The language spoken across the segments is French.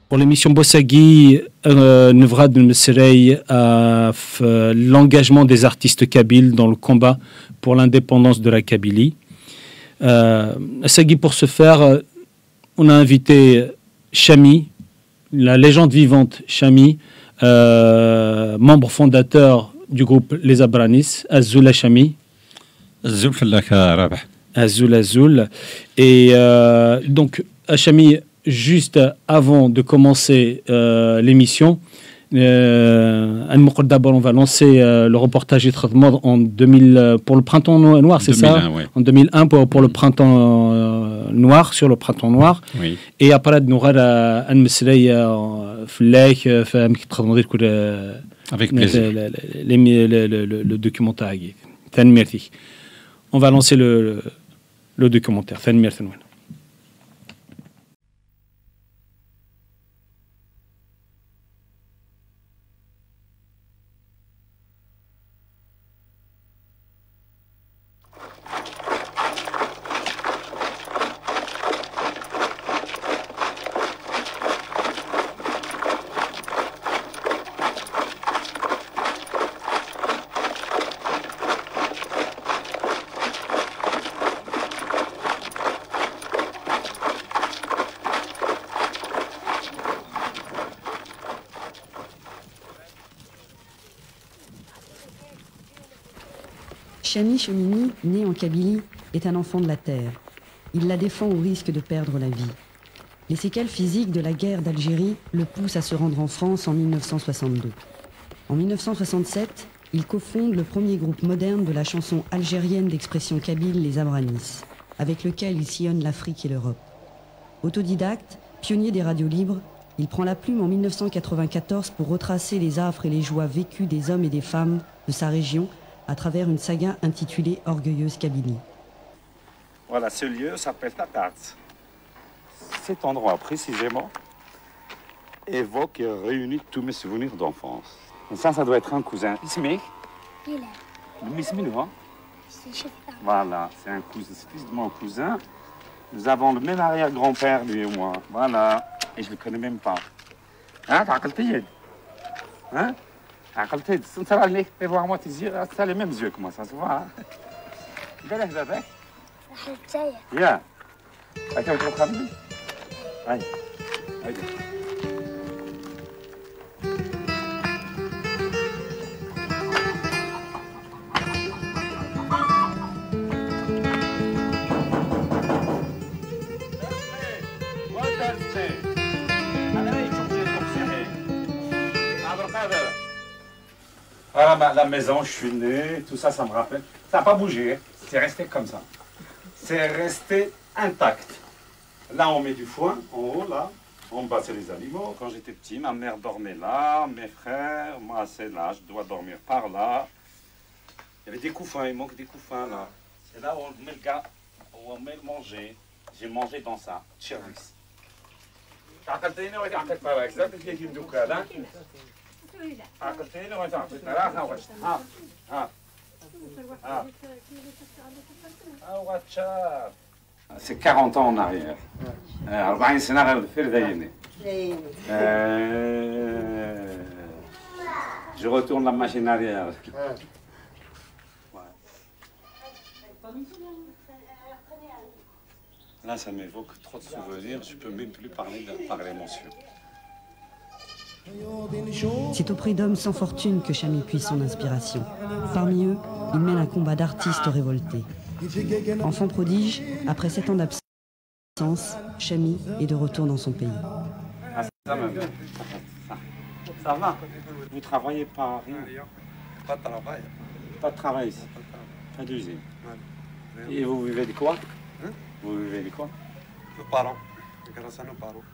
Pour l'émission Bossagui, Nevrad Mserey a l'engagement des artistes kabyles dans le combat pour l'indépendance de la Kabylie. Sagui, pour ce faire, on a invité Chami, la légende vivante Chami, membre fondateur du groupe Les Abranis, Azul Chami. Azul Rabah. Azul. Et donc, Chami, juste avant de commencer l'émission, d'abord on va lancer le reportage et traitement en 2000 pour le printemps noir, c'est 2001, ça, oui. En 2001 pour le printemps noir, sur le printemps noir. Oui. Et après nous aura un مسري فلاك فهمك تخدموا avec plaisir le documentaire. Merci. On va lancer le documentaire. Merci. Chami Chomini, né en Kabylie, est un enfant de la terre. Il la défend au risque de perdre la vie. Les séquelles physiques de la guerre d'Algérie le poussent à se rendre en France en 1962. En 1967, il cofonde le premier groupe moderne de la chanson algérienne d'expression kabyle, les Abranis, avec lequel il sillonne l'Afrique et l'Europe. Autodidacte, pionnier des radios libres, il prend la plume en 1994 pour retracer les affres et les joies vécues des hommes et des femmes de sa région à travers une saga intitulée Orgueilleuse Kabylie. Voilà, ce lieu s'appelle Tatat. Cet endroit précisément évoque et réunit tous mes souvenirs d'enfance. Et ça doit être un cousin. Ismi? Ismi, hein? Voilà, c'est un cousin, c'est fils de mon cousin. Nous avons le même arrière-grand-père, lui et moi. Voilà, et je ne le connais même pas. Hein, t'as raconté? Hein? عقلتي تسنتر عليك voir moi tes yeux, t'as les mêmes yeux que moi, ça se voit. قال اهلا بك. حلتايا. يا. انت بتروح خمسة؟ هاي. هاي. Voilà la maison, je suis né, tout ça, ça me rappelle. Ça n'a pas bougé, c'est resté comme ça. C'est resté intact. Là, on met du foin, en haut, là, on passait les animaux. Quand j'étais petit, ma mère dormait là, mes frères, moi, c'est là, je dois dormir par là. Il y avait des couffins, il manque des couffins, là. C'est là où on met le gars, où on met le manger. J'ai mangé dans ça, Tchervis. عقلتيني ولا عقلت بالك زاد تجي يمدوك هذا عقلتيني ولا عقلت ها واش ها ها ها C'est 40 ans en arrière. 40 سنة غير الفير دايني. Je retourne la machine arrière. Là, ça m'évoque trop de souvenirs, je ne peux même plus parler par l'émotion. C'est auprès d'hommes sans fortune que Chami puise son inspiration. Parmi eux, il mène un combat d'artistes révoltés. Enfant prodige, après 7 ans d'absence, Chami est de retour dans son pays. Ah, ça va. Vous travaillez pas rien? Pas de travail. Pas de travail ici? Pas d'usine. Et vous vivez de quoi? Vous vivez de quoi? Nos parents. Grâce à nos parents.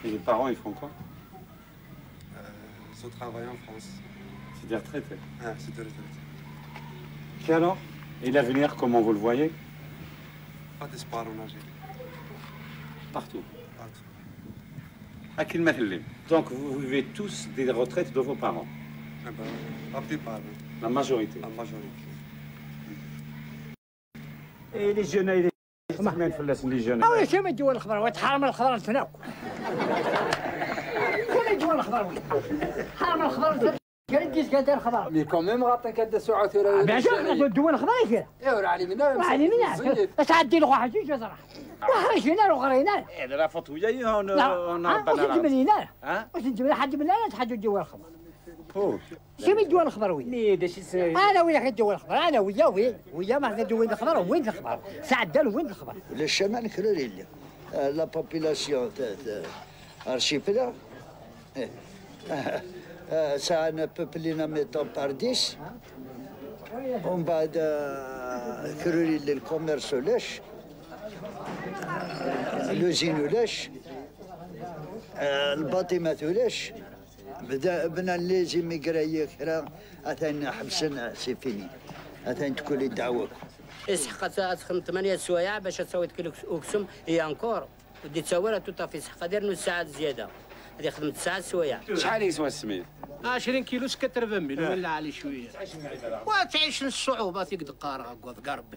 Et les parents, ils font quoi? Ils ont travaillé en France. C'est des retraités? Ah, c'est des retraités. Et alors? Et l'avenir, comment vous le voyez? Pas d'espoir en Algérie. Partout? Partout. À quel matériel? Donc vous vivez tous des retraites de vos parents? Ah ben, la plupart. La majorité? La majorité. Et les jeunes, les jeunes. اول شيء ما تجوا الخضره وتحرم الخضره تناكل ولا الجوال الخضر وين حرام الخضر كنديس كدار الخضر مي كوميم غاطن كدا ساعه ثلاثه باش الدول الخضر يفير ايوا راه علي منا علي منا اش تعدي له واحد جوج صراحه واحد فينا وغرينا اذا فطويه هون واش انت منينا واش انت من حد من انا تحدوا الدول الخضر شو من الدول الخضر وين؟ ني داش يسوي انا وياك الدول الخضر انا ويا ما الدول الخضر وين الخضر سعد وين الخضر Le chemin cruel. La population archipel, ça a un peuple mettons par 10. On va de cruel le commerce lèche, l'usine lèche, le bâtiment lèche. بدنا لازم يقرا كرا أثناء حبسنا سي فيني أثناء تكون الدعوة اسحقت تخدم 8 سوايع باش تسوي كيلو اكسم هي انكور ودي تصورها توتا في سحقه دير نص ساعه زياده هذه خدمت 9 سوايع شحال يسوى السميد 20 كيلو سكتر فمي ولا علي شويه وتعيش الصعوبات يقد قارغ قربي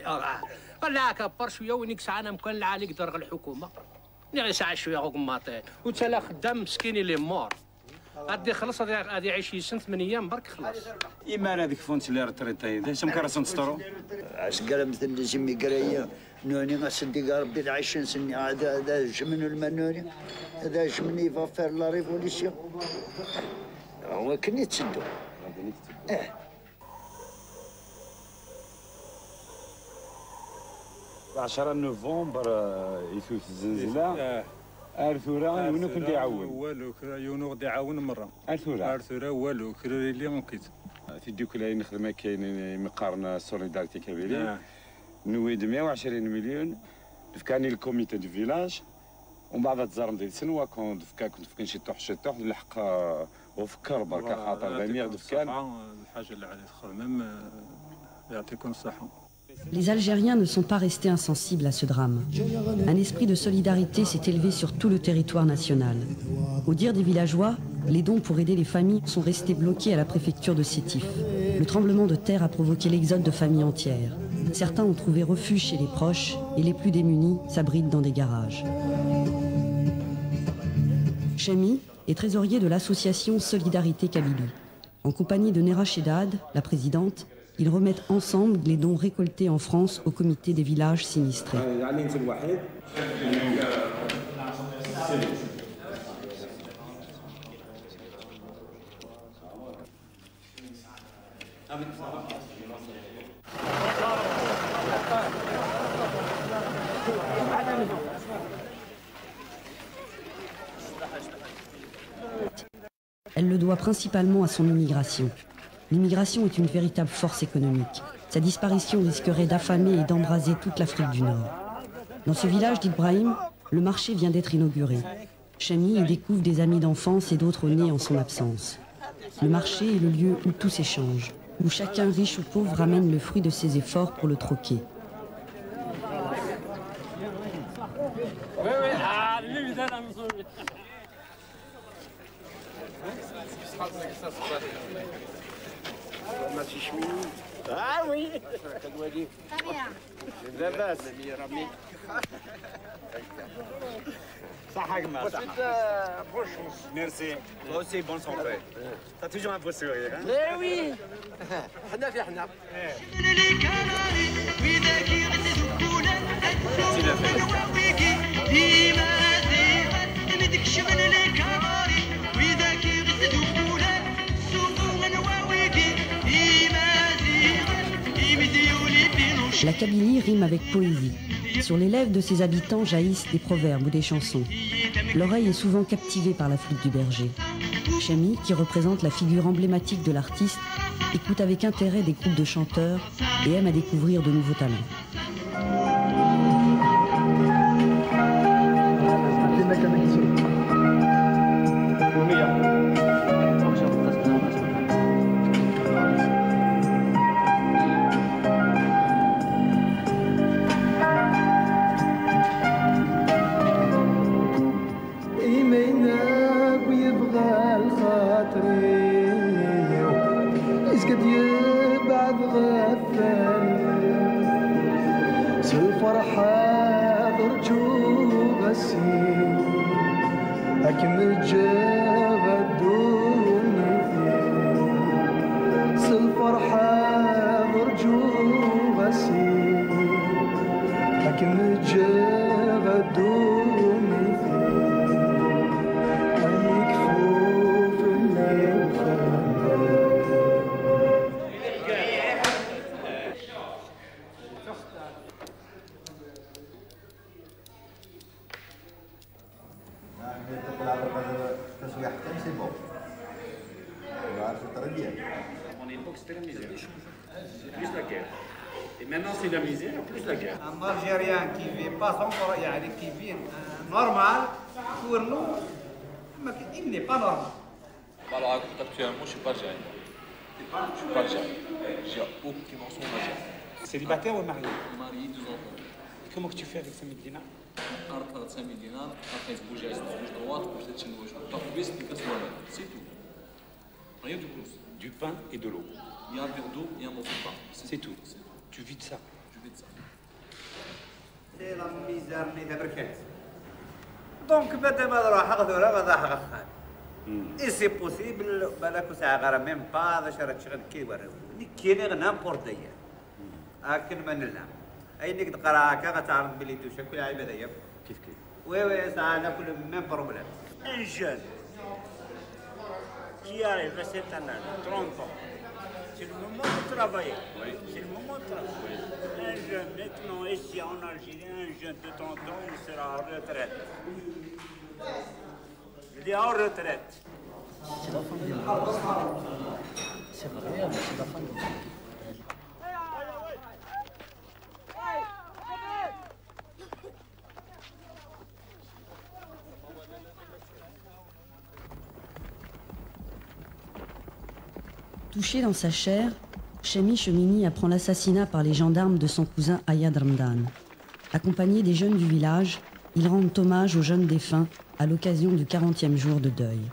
ولا كبر شويه وينكس انا مكان العالي يقدر الحكومه نغي ساعه شويه غماطين وتلا خدام مسكين اللي مور غادي خلص غادي يعيش يسن 8 ايام برك خلاص ايمان هذيك فونت اللي ريتريتي اش مكرسون تسترو عش قال مثل لازم يقرا نوني غاسدي ربي العيش نسني هذا جمن المنوني هذا جمني فافير لا ريفوليسيون هو كان يتسدو 10 نوفمبر يفوت الزنزله ارثورا يونو كنت يعاون والو يونو غادي يعاون مره ارثورا والو كري اللي ممكن في الدوكله نخدم كاين مقارنه سوليداريتي كبيره نويد 120 مليون دفكاني الكوميتي دو فيلاج ومن بعد تزارم ديال سنوا كنت فكان شي طوح الحق وفكر برك خاطر دامير دفكان الحاجه اللي عليه تخدم يعطيكم الصحه. Les Algériens ne sont pas restés insensibles à ce drame. Un esprit de solidarité s'est élevé sur tout le territoire national. Au dire des villageois, les dons pour aider les familles sont restés bloqués à la préfecture de Sétif. Le tremblement de terre a provoqué l'exode de familles entières. Certains ont trouvé refuge chez les proches et les plus démunis s'abritent dans des garages. Chemi est trésorier de l'association Solidarité Kabylie. En compagnie de Nera Chedad, la présidente, ils remettent ensemble les dons récoltés en France au comité des villages sinistrés. Elle le doit principalement à son immigration. L'immigration est une véritable force économique. Sa disparition risquerait d'affamer et d'embraser toute l'Afrique du Nord. Dans ce village d'Ibrahim, le marché vient d'être inauguré. Chami y découvre des amis d'enfance et d'autres nés en son absence. Le marché est le lieu où tout s'échange, où chacun, riche ou pauvre, ramène le fruit de ses efforts pour le troquer. Ah oui. لاباس صح حق ميرسي aussi bonne santé t'as toujours un beau sourire hein اي وي حنا في حنا La Kabylie rime avec poésie. Sur les lèvres de ses habitants jaillissent des proverbes ou des chansons. L'oreille est souvent captivée par la flûte du berger. Chami, qui représente la figure emblématique de l'artiste, écoute avec intérêt des groupes de chanteurs et aime à découvrir de nouveaux talents. لكن جغدوني في الفرحة برجو غسيل لكن جغدوني في يكفوف اللي Et maintenant c'est la misère plus la guerre. Un Algérien qui vit pas encore, qui vit normal, pour nous, il n'est pas normal. Alors, actuellement, je ne suis pas algérien. Je ne suis pas algérien. J'ai aucune mention d'Algérie. Célibataire ou marié? Marié, 2 enfants. Comment que tu fais avec 5 000 dinars? 5 000 dinars, après je bouge à droite, peut-être chez nous. C'est tout. Rien de plus. Du pain et de l'eau. Il y a un verre d'eau et un morceau de pain. C'est tout. Tu vis de ça. Je vis de ça. C'est la misère اللي تبركت. Donc مادام هذا راح اخذوا هذا حقق. Et c'est possible بالك ساعة غير même pas هذا شرط شغل كي ورا. كاين n'importe quoi. لكن ما نلعب. اي نقد قراءة كذا تعرض بلي تشكل عبادة يب. كيف كيف. وي ساعة ناكل même problème. Un jeune qui arrive à cette année, 30 ans, c'est le moment de travailler. Oui. C'est le moment de travailler. Oui. Un jeune, maintenant, ici en Algérie, un jeune de 30 ans, il sera en retraite. Il est en retraite. C'est la fin du monde. C'est vrai, mais c'est la fin du monde. Touché dans sa chair, Chami Chemini apprend l'assassinat par les gendarmes de son cousin Ayad Ramdan. Accompagné des jeunes du village, ils rendent hommage aux jeunes défunts à l'occasion du 40e jour de deuil.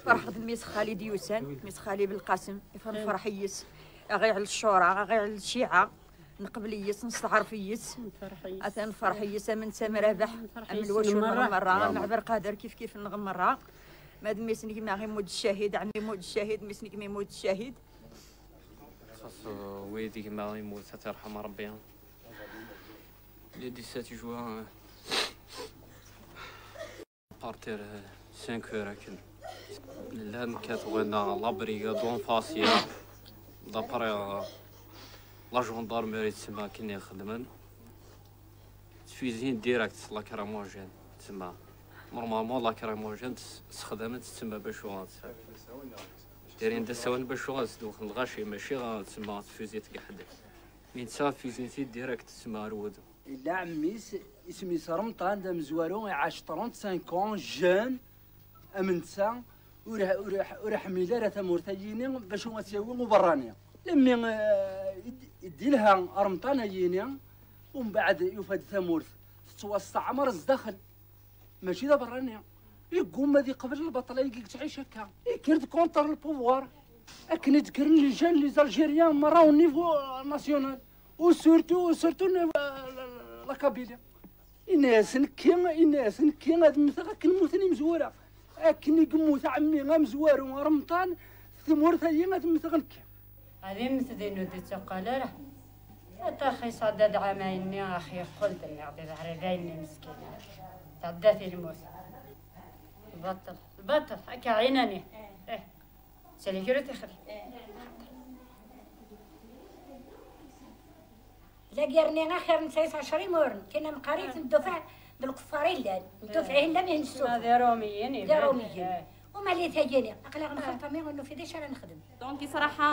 فرحة ميس خالي ديوسان ميس خالي بالقاسم يفهم فرحيس غير على الشورى غير على الشيعة نقبليس نستعرفيس أثان فرحيس من سام رابح من الوش مرة معبر قادر كيف نغمرة ماد ميس نجي ما غير مود الشهيد عمي مود الشهيد ميس نجي ما يموت الشهيد خاص ويدي ما يموت ترحم ربي لي 17 جوان بارتير 5 heures هكا الان كتبغينا لا بريغاد فاسيا دابري لا جوندارميري تسمى كنا خدمن تفيزين ديريكت لا كراموجين تسمى نورمالمون لا كراموجين تستخدمت تسمى باش دايرين دسوان باش دوك الغاشي ماشي تسمى تفيزي تقحد مين تسا فيزيتي ديريكت تسمى رود لا عميس اسمي رمضان دا مزوارو عاش 35 جون امنتسا وراح ميلارة تمورتاييني باش هما تساوي مبرانية لمي يدي لها رمضان ييني ومن بعد يفاد ثمورت تستعمر الزداخل ماشي دا برانية يقوم هذه قبل البطلة يجيك تعيش هكا كيرد كونتر البوفوار اكن يذكر لي جان لي زالجيريان مرة او نيفو ناسيونال وسورتو لا كابيليا الناس نكين هاد مثلا كنموتني مزوره اكن يقموت عمي مزوار ورمطان ثمور ثاني هاد مثلا هذه مثدينو دي تقالره حتى اخي صدد عمايني اخي قلت اني غادي ظهري بايني مسكينه تعداتي الموت البطل هكا عيناني سالي كيرو تخري لا قرني خير من 19 مورن كنا مقاريت الدفع بالكفارين لا الدفعين لا ما ينسوا هذا روميين لا روميين هما اللي تهيني اقلا غنخلط مي ونفيدش على نخدم دونك صراحه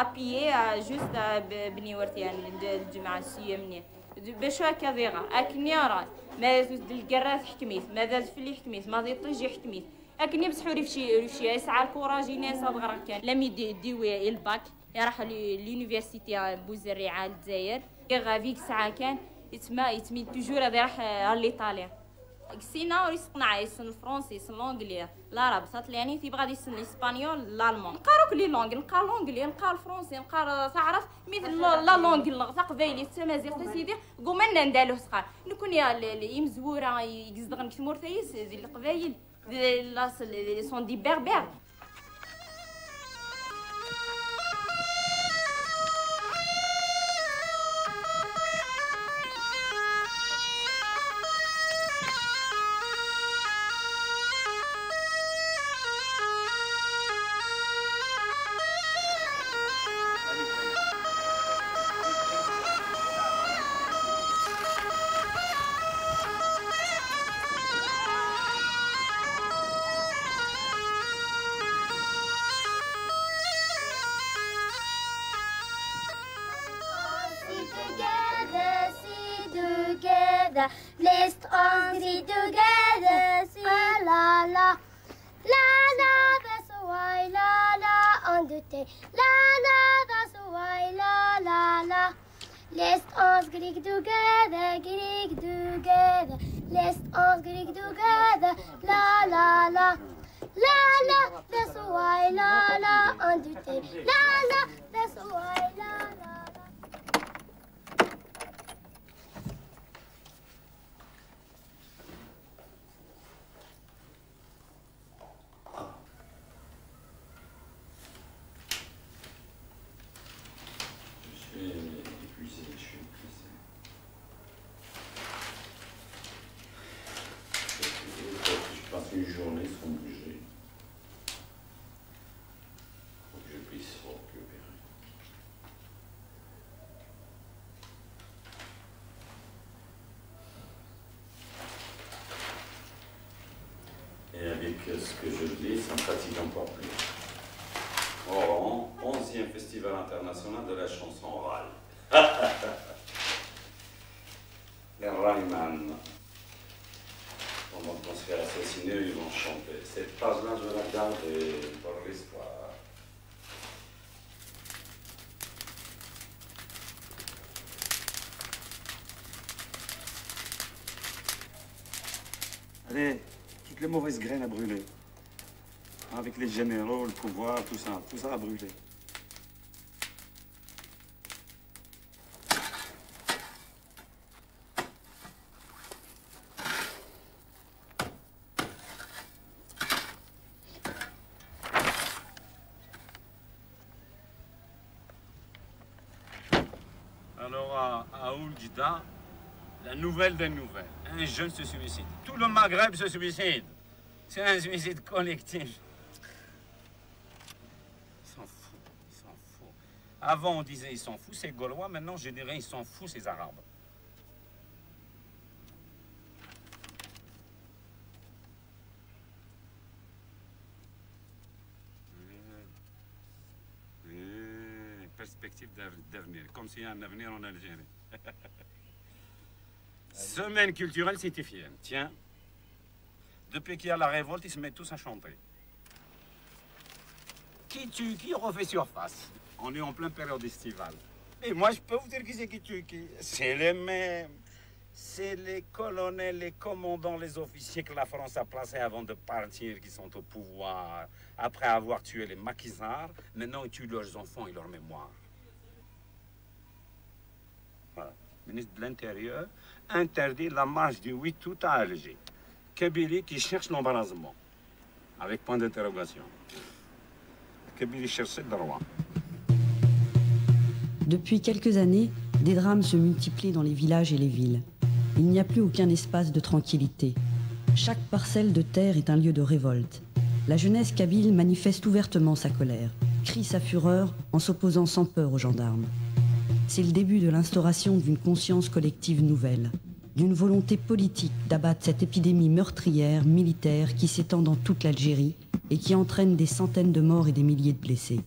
ابيي جوست بني ورتيان الجماعه السيامني باش هكا ضيغه اكني راه ما الكراث حكميت ما ذات في اللي حكميت ما ضيطيجي حكميت اكني بصحوري في شي يسعى الكوراجي ناس صغار كان لم يديوي الباك يروح لونيفرسيتي بوزريعه الجزائر غافيك ساعه كان يتمي توجور هذا راح ليطاليا كسينا ويصنع يسن الفرنسي يسن الانجلي العرب ساتلاني تيبغى يسن الاسبانيول الالمان نقرا كل لونغ نقرا الانجلي نقرا الفرنسي نقرا تعرف مثل لا لونغ تقبايلي التمازيغ سيدي قومنا ندالو سقار نكون يا مزوره يقصدغن كتمور تايس ديال القبايل ديال سون دي بربر Let's all be together, sing la la, la la, that's why la la on the day, la la, that's why la la la. Let's all Greek together, let's all Greek together, la la la, la la, that's why la la on the day, la la, that's why la la. Une journée sans bouger pour que je puisse récupérer. Et avec ce que je dis, ça me fatigue encore plus. Oran, 11e Festival international de la chanson orale. Les Rayman. Pendant qu'on se fait assassiner, ils vont chanter. Cette page-là, je la garde pour l'histoire. Allez, toutes les mauvaises graines à brûler. Avec les généraux, le pouvoir, tout ça à brûler. Alors à Oujda, la nouvelle des nouvelles, un jeune se suicide. Tout le Maghreb se suicide. C'est un suicide collectif. Ils s'en foutent. Avant on disait ils s'en foutent, c'est Gaulois, maintenant je dirais ils s'en foutent, c'est Arabes. Perspective d'avenir, comme s'il y a un avenir en Algérie. Semaine culturelle citifienne, tiens. Depuis qu'il y a la révolte, ils se mettent tous à chanter. Qui tue, qui refait surface. On est en pleine période estivale. Et moi, je peux vous dire qui c'est qui tue qui. C'est les mêmes. C'est les colonels, les commandants, les officiers que la France a placés avant de partir, qui sont au pouvoir. Après avoir tué les maquisards, maintenant ils tuent leurs enfants et leurs mémoires. Voilà. Le ministre de l'Intérieur interdit la marche du 8 août à Alger. Kabylie qui cherche l'embarrassement, avec point d'interrogation. Kabylie cherche le droit. Depuis quelques années, des drames se multiplient dans les villages et les villes. Il n'y a plus aucun espace de tranquillité. Chaque parcelle de terre est un lieu de révolte. La jeunesse kabyle manifeste ouvertement sa colère, crie sa fureur en s'opposant sans peur aux gendarmes. C'est le début de l'instauration d'une conscience collective nouvelle, d'une volonté politique d'abattre cette épidémie meurtrière, militaire, qui s'étend dans toute l'Algérie et qui entraîne des centaines de morts et des milliers de blessés.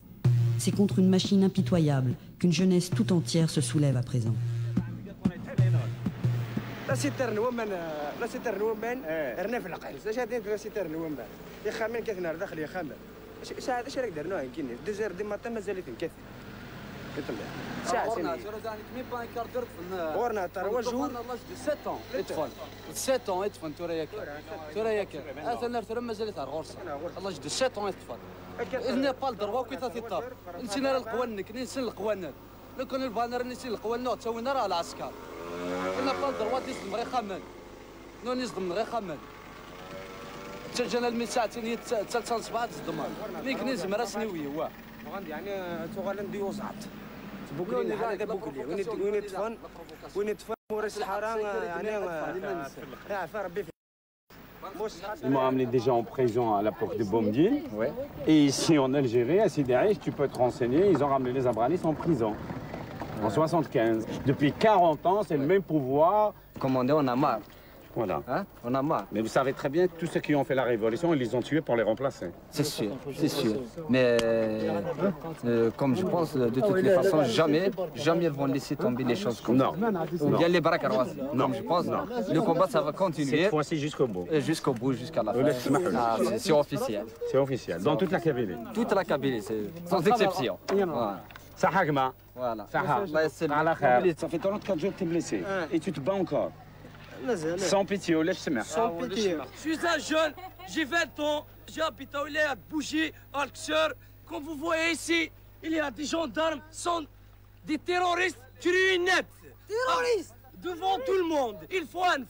C'est contre une machine impitoyable qu'une jeunesse tout entière se soulève à présent. ورنا ترى وجهه 7 ans يدفن 7 ans يدفن ترى اثنا ترى مازال تاع غورس الله جد 7 ans يدفن إلنا بال دروا كي تطاب نسينا القوانين نسين القوانين لو كان البانر نسين القوانين تسوينا راه العسكر إلنا بال دروا نصدم غير خمن نو نصدم غير خمن تجانا المساعتين ثلاث صباح تصدم ميك نزم راسني ويا وغندي يعني تغالن ديوزعت بوكلين هذا بوكلي وين يدفن مورس الحرام يعني يعفى ربي. Ils m'ont amené déjà en prison à l'époque de Boumediene. Ouais. Et ici en Algérie, à Sidi Aïch, tu peux te renseigner, ils ont ramené les Abranis en prison. En 75. Depuis 40 ans, c'est le même pouvoir. Comme on dit, on a marre. Voilà. Hein? On a marre. Mais vous savez très bien, tous ceux qui ont fait la révolution, ils les ont tués pour les remplacer. C'est sûr, c'est sûr. Mais comme je pense, de toutes les façons, jamais ils vont laisser tomber les choses comme ça. Ou bien les braques arroisées. Non, je pense, non. Le combat, ça va continuer. Cette fois-ci jusqu'au bout. Jusqu'au bout, jusqu'à la fin. Ah, c'est officiel. C'est officiel. Dans toute la Kabylie. Toute la Kabylie, sans exception. Voilà. Sahagma. Voilà. Ça fait 34 jours que tu es blessé. Et tu te bats encore. Sans pitié, sans pitié. Je suis un jeune, j'ai 20 ans, j'ai habité à Bougie, à Alxer. Comme vous voyez ici, il y a des gendarmes, sont des terroristes truinettes. Terroristes devant tout le monde. Il faut un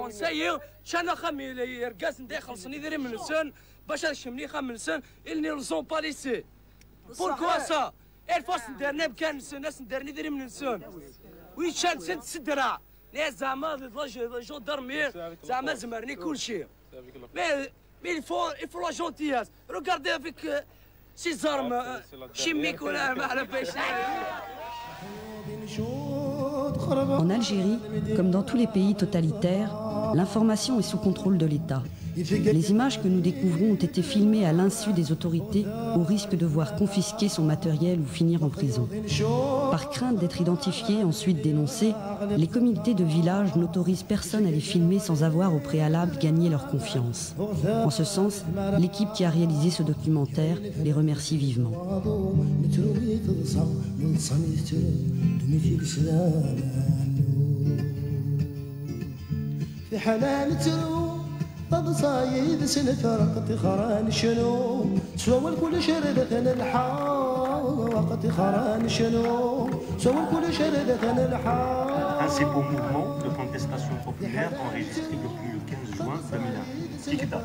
ça y est, شانا خمي يرقاس ندي خلصني يدير من السن باش نشمني خم السن ils ne les ont pas laissés. Pourquoi ça? Il faut se dernier كان الناس نديرني يدير من السن. وي شان سد سدرا. Les زعما gendarmerie, زعما زمرني كل شيء. Mais il faut la gentillesse. Regardez avec ces armes chimiques ولا ما على باليش. En Algérie, comme dans tous les pays totalitaires, l'information est sous contrôle de l'État. Les images que nous découvrons ont été filmées à l'insu des autorités au risque de voir confisquer son matériel ou finir en prison. Par crainte d'être identifiés, ensuite dénoncés, les comités de village n'autorisent personne à les filmer sans avoir au préalable gagné leur confiance. En ce sens, l'équipe qui a réalisé ce documentaire les remercie vivement. صايد سنة رقت خران شنو سوى الكل شردة الحا وقت خران شنو سوى الكل شردة الحا. Un assez beau mouvement de contestation populaire enregistré depuis le 15 juin 2001. Tikda.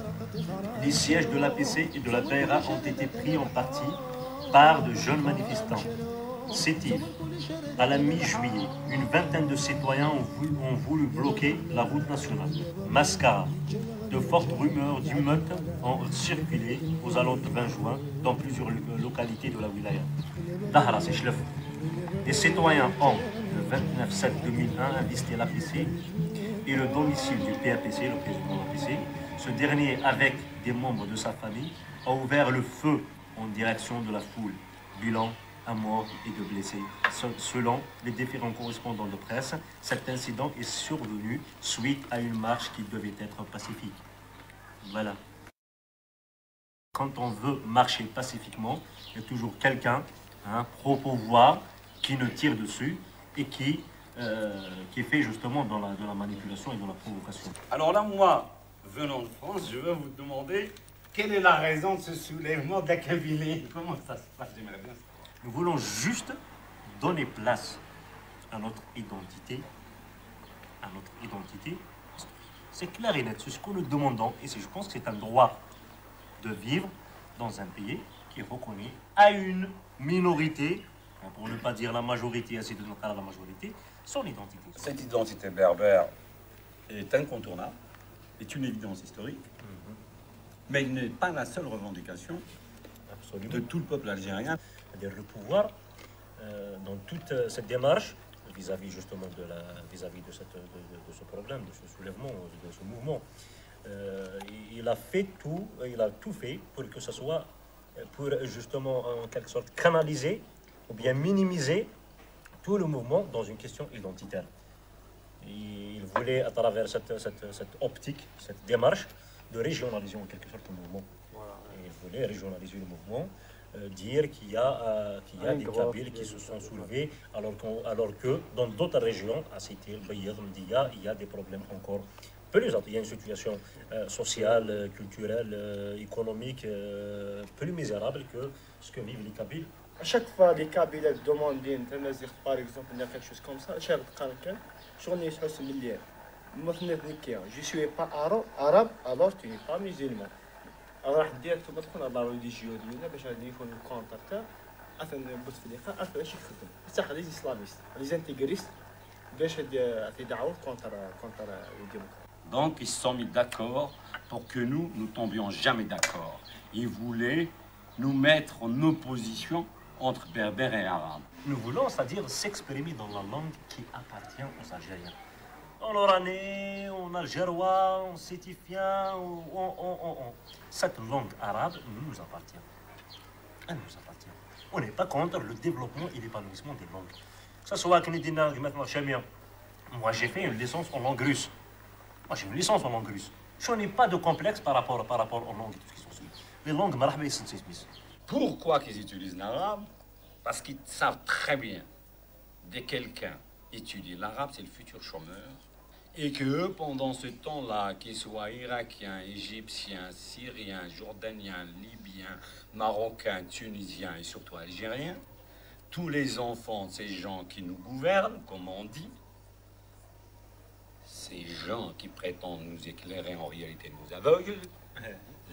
Les sièges de l'APC et de la Daïra ont été pris en partie par de jeunes manifestants. C'est-il, à la mi-juillet, une vingtaine de citoyens ont voulu bloquer la route nationale. Mascara. De fortes rumeurs d'émeutes ont circulé aux alentours de 20 juin dans plusieurs localités de la wilaya. Dahra, c'est Chlef. Les citoyens ont, le 29/7/2001, investi l'APC et le domicile du PAPC, le président de l'APC. Ce dernier, avec des membres de sa famille, a ouvert le feu en direction de la foule. Bilan, un mort et deux blessés. Selon les différents correspondants de presse, cet incident est survenu suite à une marche qui devait être pacifique. Voilà. Quand on veut marcher pacifiquement, il y a toujours quelqu'un, pro-pouvoir, qui nous tire dessus et qui fait justement dans la manipulation et dans la provocation. Alors là, moi, venant de France, je veux vous demander quelle est la raison de ce soulèvement de la Kabylie? Comment ça se passe? J'aimerais bien. Nous voulons juste donner place à notre identité. C'est clair et net, c'est ce que nous demandons et je pense que c'est un droit de vivre dans un pays qui reconnaît à une minorité, pour ne pas dire la majorité, ainsi de notre cas la majorité, son identité. Cette identité berbère est incontournable, est une évidence historique, mais il n'est pas la seule revendication de tout le peuple algérien. C'est-à-dire le pouvoir, dans toute cette démarche, vis-à-vis justement de ce problème, de ce soulèvement, de ce mouvement, Il a tout fait pour que ce soit, pour justement en quelque sorte canaliser ou bien minimiser tout le mouvement dans une question identitaire. Il voulait, à travers cette optique, cette démarche, de régionaliser en quelque sorte le mouvement. Et il voulait régionaliser le mouvement, dire qu'il y a des Kabyles qui se sont soulevés, alors que dans d'autres régions, à Cité, le Bayad, Mdia, il y a des problèmes encore plus altos. Il y a une situation sociale, culturelle, économique plus misérable que ce que vivent les Kabyles. À chaque fois, les Kabyles demandent, par exemple, quelque chose comme ça, je ne suis pas arabe, alors tu n'es pas musulman. Alors, je dis que la religion les islamistes, les intégristes, donc ils se sont mis d'accord pour que nous ne tombions jamais d'accord. Ils voulaient nous mettre en opposition entre berbères et arabes. Nous voulons, c'est-à-dire s'exprimer dans la langue qui appartient aux Algériens. En oranais, en algérois, en sétifien, cette langue arabe nous appartient. Elle nous appartient. On n'est pas contre le développement et l'épanouissement des langues. Que ce soit maintenant chez moi. Moi, j'ai fait une licence en langue russe. Moi, j'ai une licence en langue russe. Je n'ai pas de complexe par rapport aux langues et tout ce qui sont suivies. Les langues, pourquoi qu'ils utilisent l'arabe? Parce qu'ils savent très bien, dès que quelqu'un étudie l'arabe, c'est le futur chômeur. Et que pendant ce temps-là, qu'ils soient irakiens, égyptiens, syriens, jordaniens, libyens, marocains, tunisiens et surtout algériens, tous les enfants de ces gens qui nous gouvernent, comme on dit, ces gens qui prétendent nous éclairer, en réalité nous aveuglent,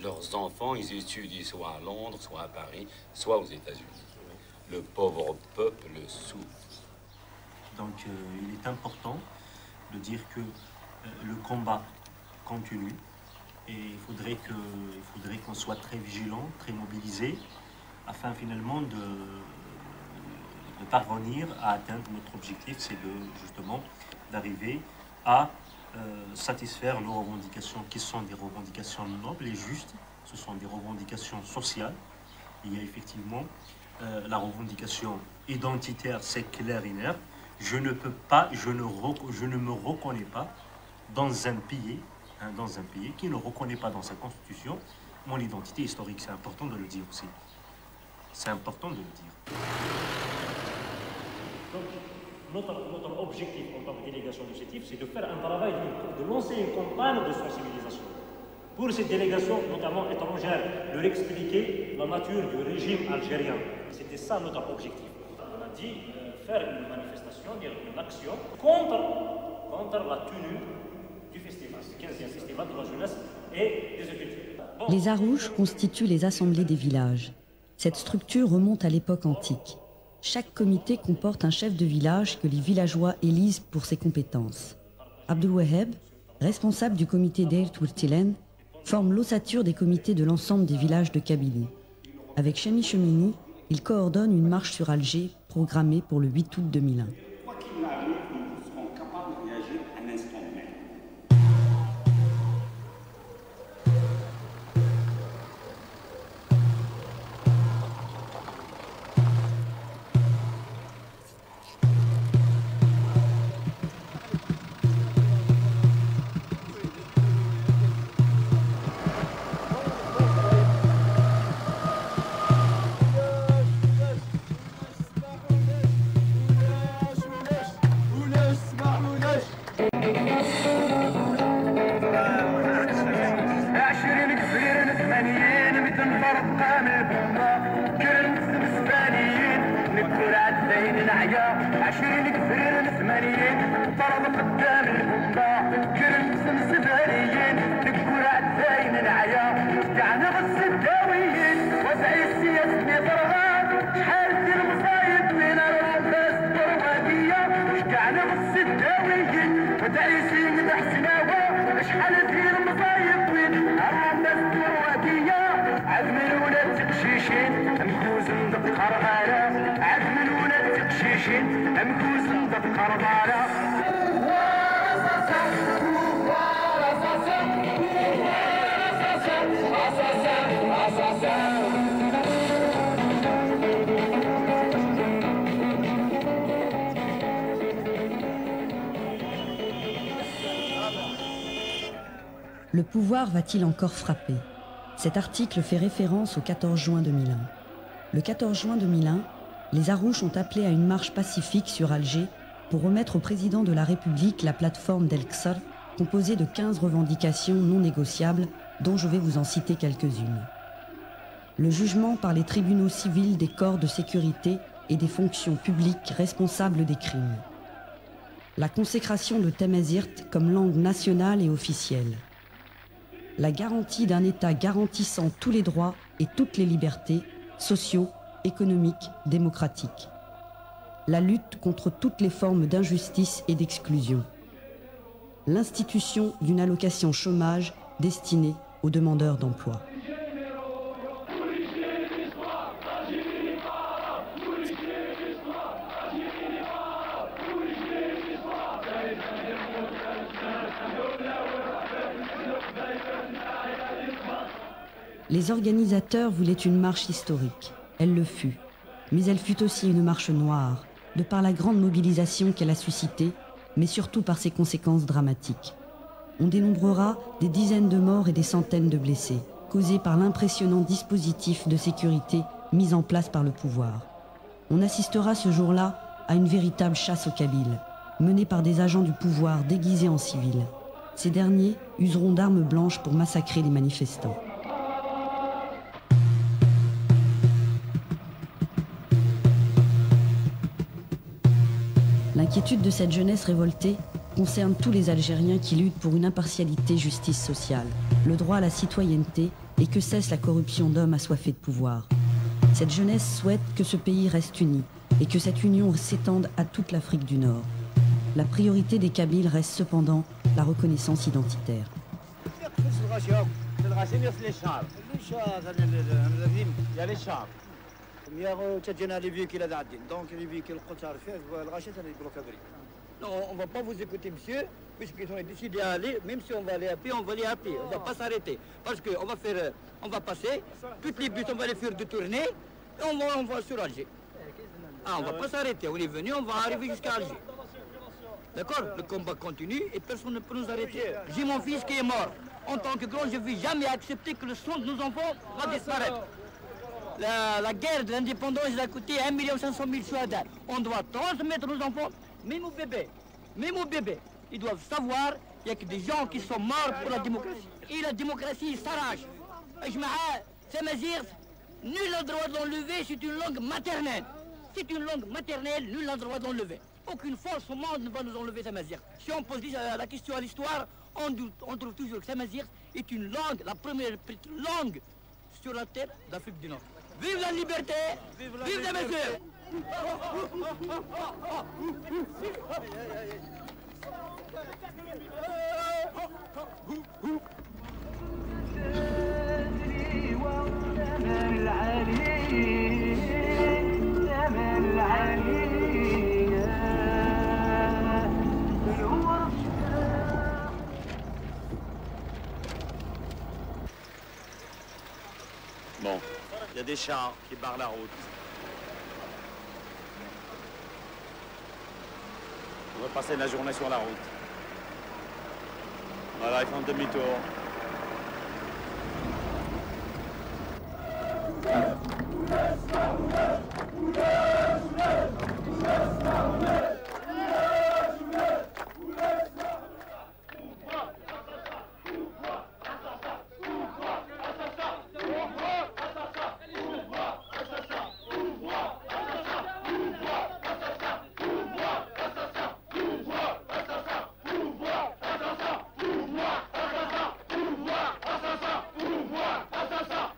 leurs enfants, ils étudient soit à Londres, soit à Paris, soit aux États-Unis. Le pauvre peuple souffre. Donc il est important de dire que le combat continue et il faudrait qu'on soit très vigilant, très mobilisé, afin finalement de parvenir à atteindre notre objectif, c'est justement d'arriver à satisfaire nos revendications qui sont des revendications nobles et justes. Ce sont des revendications sociales. Il y a effectivement la revendication identitaire, c'est clair et net. Je ne peux pas, je ne me reconnais pas dans un pays qui ne reconnaît pas dans sa constitution mon identité historique. C'est important de le dire aussi. C'est important de le dire. Donc, notre objectif en tant que délégation de CETIF, c'est de faire un travail, de lancer une campagne de sensibilisation. Pour cette délégation, notamment étrangère, leur expliquer la nature du régime algérien. C'était ça notre objectif. On a dit faire une manifestation, une action contre la tenue du festival, le 15e festival de la jeunesse et des cultures. Les Arouches constituent les assemblées des villages. Cette structure remonte à l'époque antique. Chaque comité comporte un chef de village que les villageois élisent pour ses compétences. Abdul Waheb, responsable du comité d'Air Tourtilen, forme l'ossature des comités de l'ensemble des villages de Kabylie. Avec Chami Chemini, il coordonne une marche sur Alger programmée pour le 8 août 2001. I'm Le pouvoir va-t-il encore frapper? Cet article fait référence au 14 juin 2001. Le 14 juin 2001, les Harouches ont appelé à une marche pacifique sur Alger pour remettre au président de la République la plateforme d'El-Qsar, composée de 15 revendications non négociables, dont je vais vous en citer quelques-unes. Le jugement par les tribunaux civils des corps de sécurité et des fonctions publiques responsables des crimes. La consécration de Tamazirt comme langue nationale et officielle. La garantie d'un État garantissant tous les droits et toutes les libertés sociaux, économiques, démocratiques. La lutte contre toutes les formes d'injustice et d'exclusion. L'institution d'une allocation chômage destinée aux demandeurs d'emploi. Les organisateurs voulaient une marche historique. Elle le fut. Mais elle fut aussi une marche noire, de par la grande mobilisation qu'elle a suscitée, mais surtout par ses conséquences dramatiques. On dénombrera des dizaines de morts et des centaines de blessés, causés par l'impressionnant dispositif de sécurité mis en place par le pouvoir. On assistera ce jour-là à une véritable chasse aux Kabyles, menée par des agents du pouvoir déguisés en civils. Ces derniers useront d'armes blanches pour massacrer les manifestants. L'inquiétude de cette jeunesse révoltée concerne tous les Algériens qui luttent pour une impartialité justice sociale, le droit à la citoyenneté et que cesse la corruption d'hommes assoiffés de pouvoir. Cette jeunesse souhaite que ce pays reste uni et que cette union s'étende à toute l'Afrique du Nord. La priorité des Kabyles reste cependant la reconnaissance identitaire. Non, on ne va pas vous écouter, monsieur, puisqu'ils ont décidé d'aller, même si on va aller à pied, on va aller à pied. On ne va pas s'arrêter. Parce qu'on va faire, on va passer, toutes les bus, on va les faire détourner, et on va sur Alger. Ah, on ne va pas s'arrêter. On est venu, on va arriver jusqu'à Alger. D'accord? Le combat continue et personne ne peut nous arrêter. J'ai mon fils qui est mort. En tant que grand, je ne vais jamais accepter que le sang de nos enfants va disparaître. La guerre de l'indépendance a coûté 1 500 000 chouadars. On doit transmettre nos enfants, même aux bébés, ils doivent savoir qu'il n'y a que des gens qui sont morts pour la démocratie. Et la démocratie s'arrache. Nul n'a le droit d'enlever, c'est une langue maternelle. C'est une langue maternelle, nul n'a le droit d'enlever. Aucune force au monde ne va nous enlever Tamazirt. Si on pose la question à l'histoire, on trouve toujours que Tamazirt est une langue, la première langue sur la terre d'Afrique du Nord. Vive la liberté! Vive Tamazirt! Bon, il y a des chars qui barrent la route. On va passer la journée sur la route. Voilà, ils font demi-tour.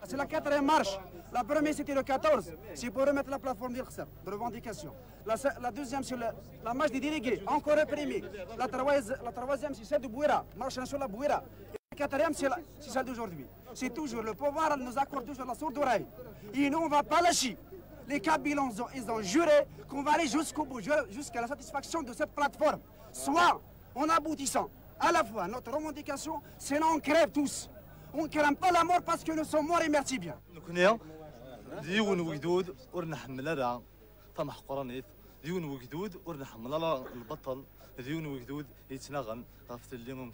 C'est la quatrième marche. La première, c'était le 14. C'est pour remettre la plateforme d'El-Qsar, de revendication. La deuxième, c'est la marche des délégués, encore réprimée. La troisième, c'est celle de Bouira, marche nationale Bouira. Et la quatrième, c'est celle d'aujourd'hui. C'est toujours le pouvoir nous accorde toujours la sourde oreille. Et nous, on ne va pas lâcher. Les Kabyles, ils ont juré qu'on va aller jusqu'au bout, jusqu'à la satisfaction de cette plateforme. Soit en aboutissant à la fois notre revendication, sinon on crève tous. On ne craint pas la mort parce que nous sommes morts et merci bien. ديون وجدود ورنا حمل راه طمح قرنيت ديون وجدود ورنا حمل البطل ديون وجدود يتنغم غفت اللي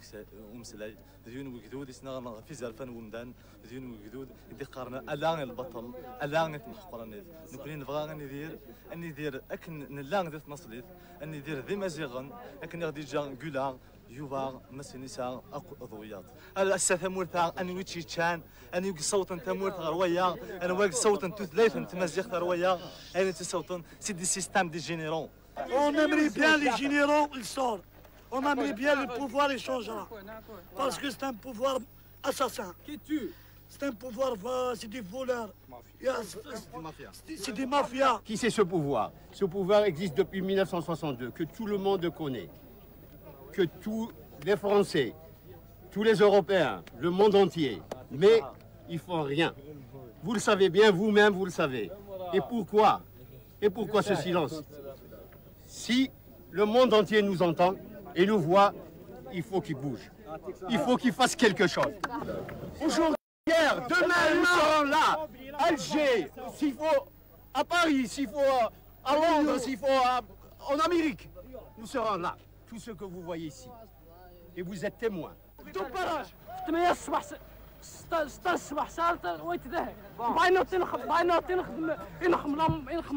ومسلاي ديون وجدود يتنغم في زرفان ومدان ديون وجدود يدي قارنا الان البطل الان يتمحقرني نكوني نبغى اني ندير اكن نلان ذات نصليت اني ندير ذي مزيغن اكن غادي جا كولا يوبا مسنيسا اكو ضويات الاساث مورثا اني ويتشي تشان اني وقي صوت انت مورث غرويا انا واقي صوت انت ثلاث انت مزيغ غرويا انا تصوت سي دي سيستيم دي جينيرون. On aimerait bien les généraux, ils sortent. On aimerait bien le pouvoir, il changera. Parce que c'est un pouvoir assassin. Qui tue? C'est un pouvoir, c'est des voleurs. C'est des mafias. Qui c'est ce pouvoir? Ce pouvoir existe depuis 1962, que tout le monde connaît. Que tous les Français, tous les Européens, le monde entier. Mais ils font rien. Vous le savez bien, vous-même, vous le savez. Et pourquoi? Et pourquoi ce silence? Si le monde entier nous entend et nous voit, il faut qu'il bouge. Il faut qu'il fasse quelque chose. Aujourd'hui, hier, demain, nous serons là. Alger, s'il faut à Paris, s'il faut à Londres, s'il faut en Amérique, nous serons là. Tout ce que vous voyez ici. Et vous êtes témoins. ستة الصباح سالت ويتذهب باينوتي نخدم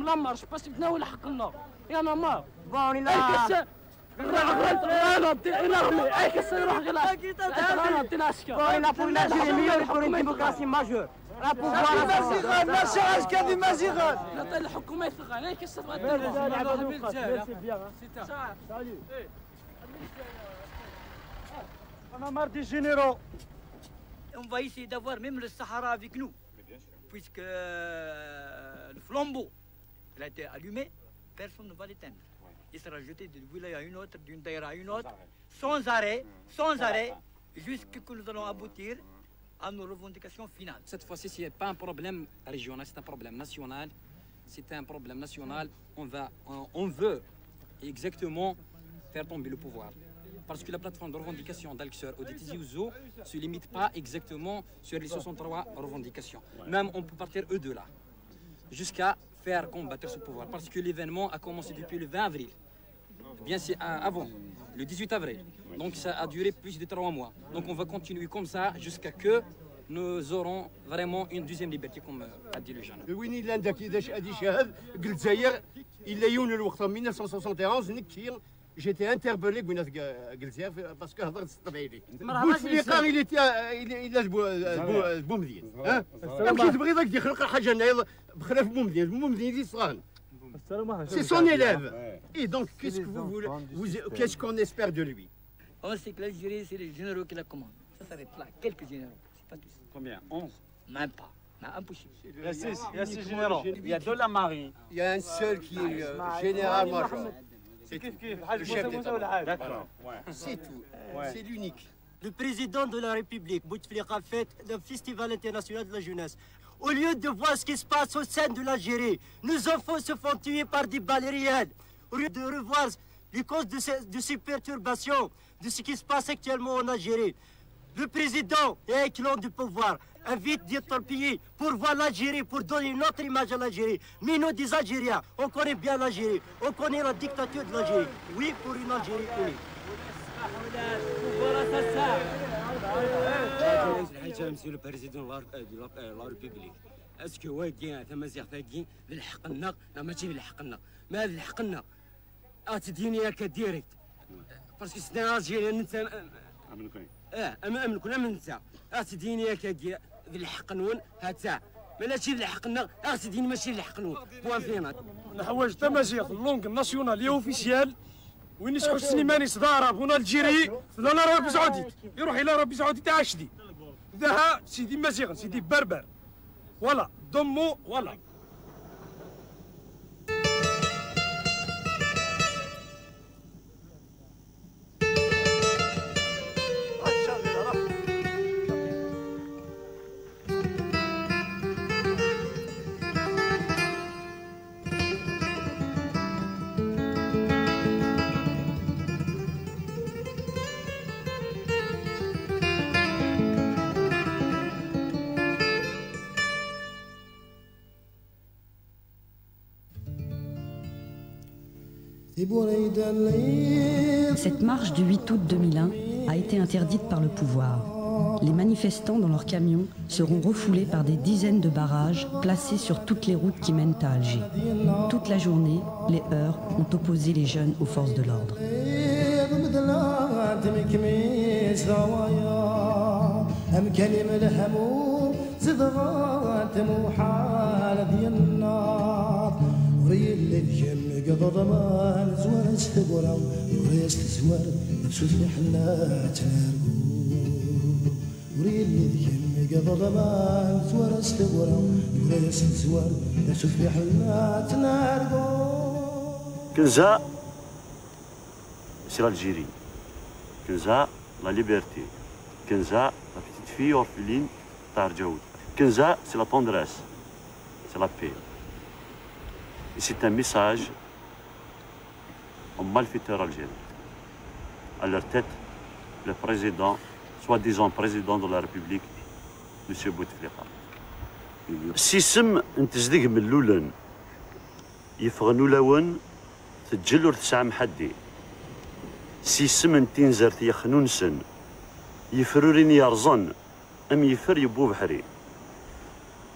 لامارش باش نتناول حق النار يا ماما بوني لا On va essayer d'avoir même le Sahara avec nous, puisque le flambeau il a été allumé, personne ne va l'éteindre. Il sera jeté d'une wilaya à une autre, d'une daïra à une autre, sans arrêt, jusqu'à ce que nous allons aboutir à nos revendications finales. Cette fois-ci, ce n'est pas un problème régional, c'est un problème national. C'est un problème national. On veut exactement faire tomber le pouvoir. Parce que la plateforme de revendication d'Alxer ou de Tizi Ouzou ne se limite pas exactement sur les 63 revendications. Même on peut partir eux de là, jusqu'à faire combattre ce pouvoir. Parce que l'événement a commencé depuis le 20 avril. Bien c'est avant, le 18 avril. Donc ça a duré plus de 3 mois. Donc on va continuer comme ça jusqu'à que nous aurons vraiment une deuxième liberté, comme a dit le jeune. J'étais interpellé parce que بوتفليقه il a بومدين يمشي تبغي ذاك يخلق حاجه هنايا بخلاف بومدين يصغر. C'est son élève. Et donc qu'est-ce que vous voulez, qu'est-ce qu'on espère de lui? On sait que l'Algérie, c'est les généraux qui la commandent. Ça s'arrête là, quelques généraux, c'est pas tous. Combien? 11? Même pas. Impossible. Il y a 6 généraux. Il y a de la marine. Il y a un seul qui est général-major. C'est le chef d'État. D'accord. C'est tout. C'est l'unique. Le président de la République, Bouteflika, fait le Festival international de la jeunesse. Au lieu de voir ce qui se passe au sein de l'Algérie, nos enfants se font tuer par des balles réelles. Au lieu de revoir les causes de ces perturbations, de ce qui se passe actuellement en Algérie, le président et un clan du pouvoir invite d'autres pays pour voir l'Algérie, pour donner une autre image à l'Algérie. Mais nous, des Algériens, on connaît bien l'Algérie, on connaît la dictature de l'Algérie. Oui, pour une Algérie unie. Monsieur le Président de la République, est-ce que واقعين ثم زيغتاقين للحقنا لا ماشي للحقنا ما للحقنا تديني هكا ديريكت باسكو سنا الجيريان انت امنكم من انت تديني هكا للحقنون هاتا ماشي للحقنا تديني ماشي للحقنون بوان فينا نحوج تمازيغ اللونغ ناسيونال لي اوفيسيال وين يسحو السليماني صدارة هنا الجيري لا ربي سعودي يروح الى ربي سعودي تاع عشدي ذاها سيدي مازيغ سيدي بربر ولا ضمو ولا Cette marche du 8 août 2001 a été interdite par le pouvoir. Les manifestants dans leurs camions seront refoulés par des dizaines de barrages placés sur toutes les routes qui mènent à Alger. Toute la journée, les heurts ont opposé les jeunes aux forces de l'ordre. Kenza, c'est l'Algérie. Kenza, la liberté. Kenza, la petite fille orpheline d'Arjaoud. Kenza, c'est la tendresse, c'est la paix. Et c'est un message aux malfaiteurs algériens. À leur tête, le président, soi-disant président de la République, M. Bouteflika. السيسم انتزدق من اللولن يفغنو لون تجلور تسعة محدي سيسم انتين زرت يخنونسن يفرورين يرزن ام يفر يبو بحري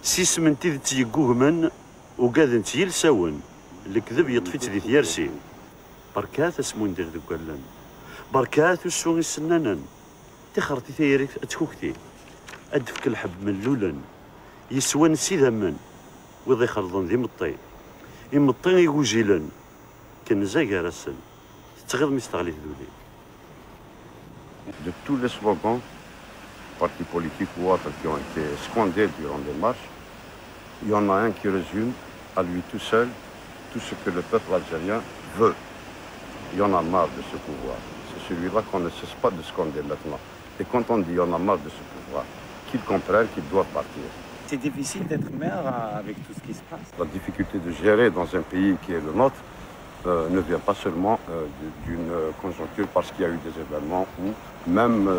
سيسم انتي تيقوه من وقاذن تيل ساون الكذب يطفيت ذي ثيارسي بركات اسمون دير ذكالن بركات السوغي السنانن تخرتي ثيريك اتكوكتي ادفك الحب من لولن يسوان سيدا من وذي خلطن ذي مطي يمطي يقوجيلن كنزا قارسن تغير مستغلي ذولي. De tous les slogans, partis politiques ou autres qui ont été scandés durant les marches, il y en a un qui résume à lui tout seul tout ce que le peuple algérien veut. Il y en a marre de ce pouvoir. C'est celui-là qu'on ne cesse pas de scander maintenant. Et quand on dit il y en a marre de ce pouvoir, qu'ils comprennent qu'ils doivent partir. C'est difficile d'être maire avec tout ce qui se passe. La difficulté de gérer dans un pays qui est le nôtre ne vient pas seulement d'une conjoncture parce qu'il y a eu des événements où, même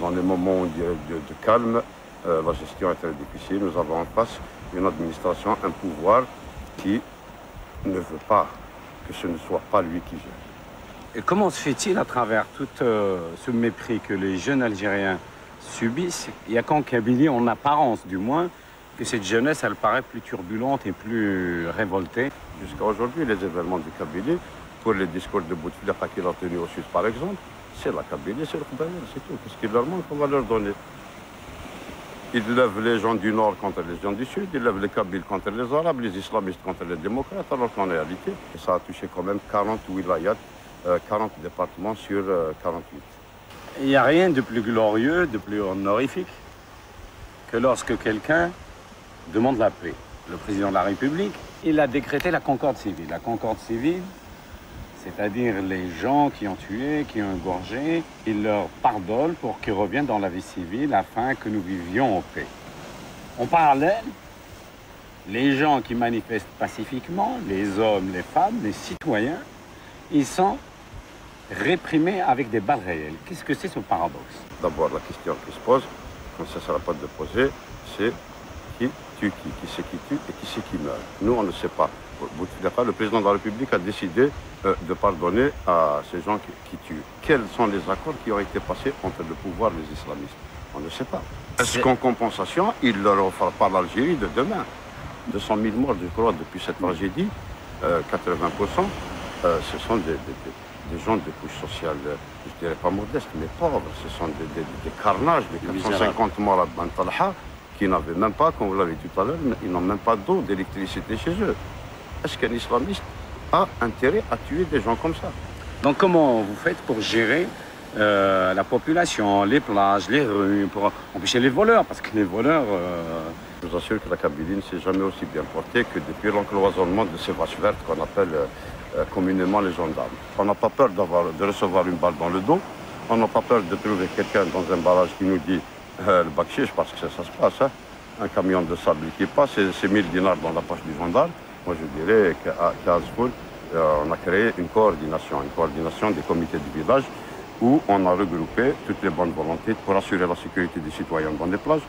dans les moments de calme, la gestion est très difficile. Nous avons en face une administration, un pouvoir qui ne veut pas que ce ne soit pas lui qui gère. Et comment se fait-il à travers tout ce mépris que les jeunes Algériens subissent? Il n'y a qu'en Kabylie, en apparence du moins, que cette jeunesse, elle paraît plus turbulente et plus révoltée. Jusqu'à aujourd'hui, les événements de Kabylie, pour les discours de Bouteflika qu'il a tenus au sud par exemple, c'est la Kabylie, c'est le Khabaïl, c'est tout. Qu'est-ce qu'il leur manque, on va leur donner. Ils lèvent les gens du nord contre les gens du sud, ils lèvent les Kabyles contre les Arabes, les islamistes contre les démocrates, alors qu'en réalité, ça a touché quand même 40 wilayats, 40 départements sur 48. Il n'y a rien de plus glorieux, de plus honorifique que lorsque quelqu'un demande la paix. Le président de la République, il a décrété la concorde civile. La concorde civile, c'est-à-dire les gens qui ont tué, qui ont égorgé, il leur pardonne pour qu'ils reviennent dans la vie civile afin que nous vivions en paix. En parallèle, les gens qui manifestent pacifiquement, les hommes, les femmes, les citoyens, ils sont réprimés avec des balles réelles. Qu'est-ce que c'est ce paradoxe? D'abord, la question qui se pose, quand ça ne sera pas de poser, c'est qui tue qui c'est qui tue et qui c'est qui meurt. Nous, on ne sait pas. Le président de la République a décidé de pardonner à ces gens qui tuent. Quels sont les accords qui ont été passés entre le pouvoir et les islamistes? On ne sait pas. Est-ce qu'en compensation, il leur offre pas l'Algérie de demain? 200 000 morts, je crois, depuis cette tragédie, 80%, ce sont des gens de couche sociale, je dirais pas modeste, mais pauvres. Ce sont des carnages, des 450 morts à Ben Talha, qui n'avaient même pas, comme vous l'avez dit tout à l'heure, ils n'ont même pas d'eau, d'électricité chez eux. Est-ce qu'un islamiste a intérêt à tuer des gens comme ça? Donc comment vous faites pour gérer la population, les plages, les rues, pour empêcher les voleurs? Parce que les voleurs... Je vous assure que la Kabylie ne s'est jamais aussi bien portée que depuis l'encloisonnement de ces vaches vertes qu'on appelle communément les gendarmes. On n'a pas peur de recevoir une balle dans le dos, on n'a pas peur de trouver quelqu'un dans un barrage qui nous dit le bakshish, parce que ça se passe, hein. Un camion de sable qui passe, c'est 1000 dinars dans la poche du gendarme. Moi je dirais qu'à Azfoul, on a créé une coordination des comités de village où on a regroupé toutes les bonnes volontés pour assurer la sécurité des citoyens dans les plages,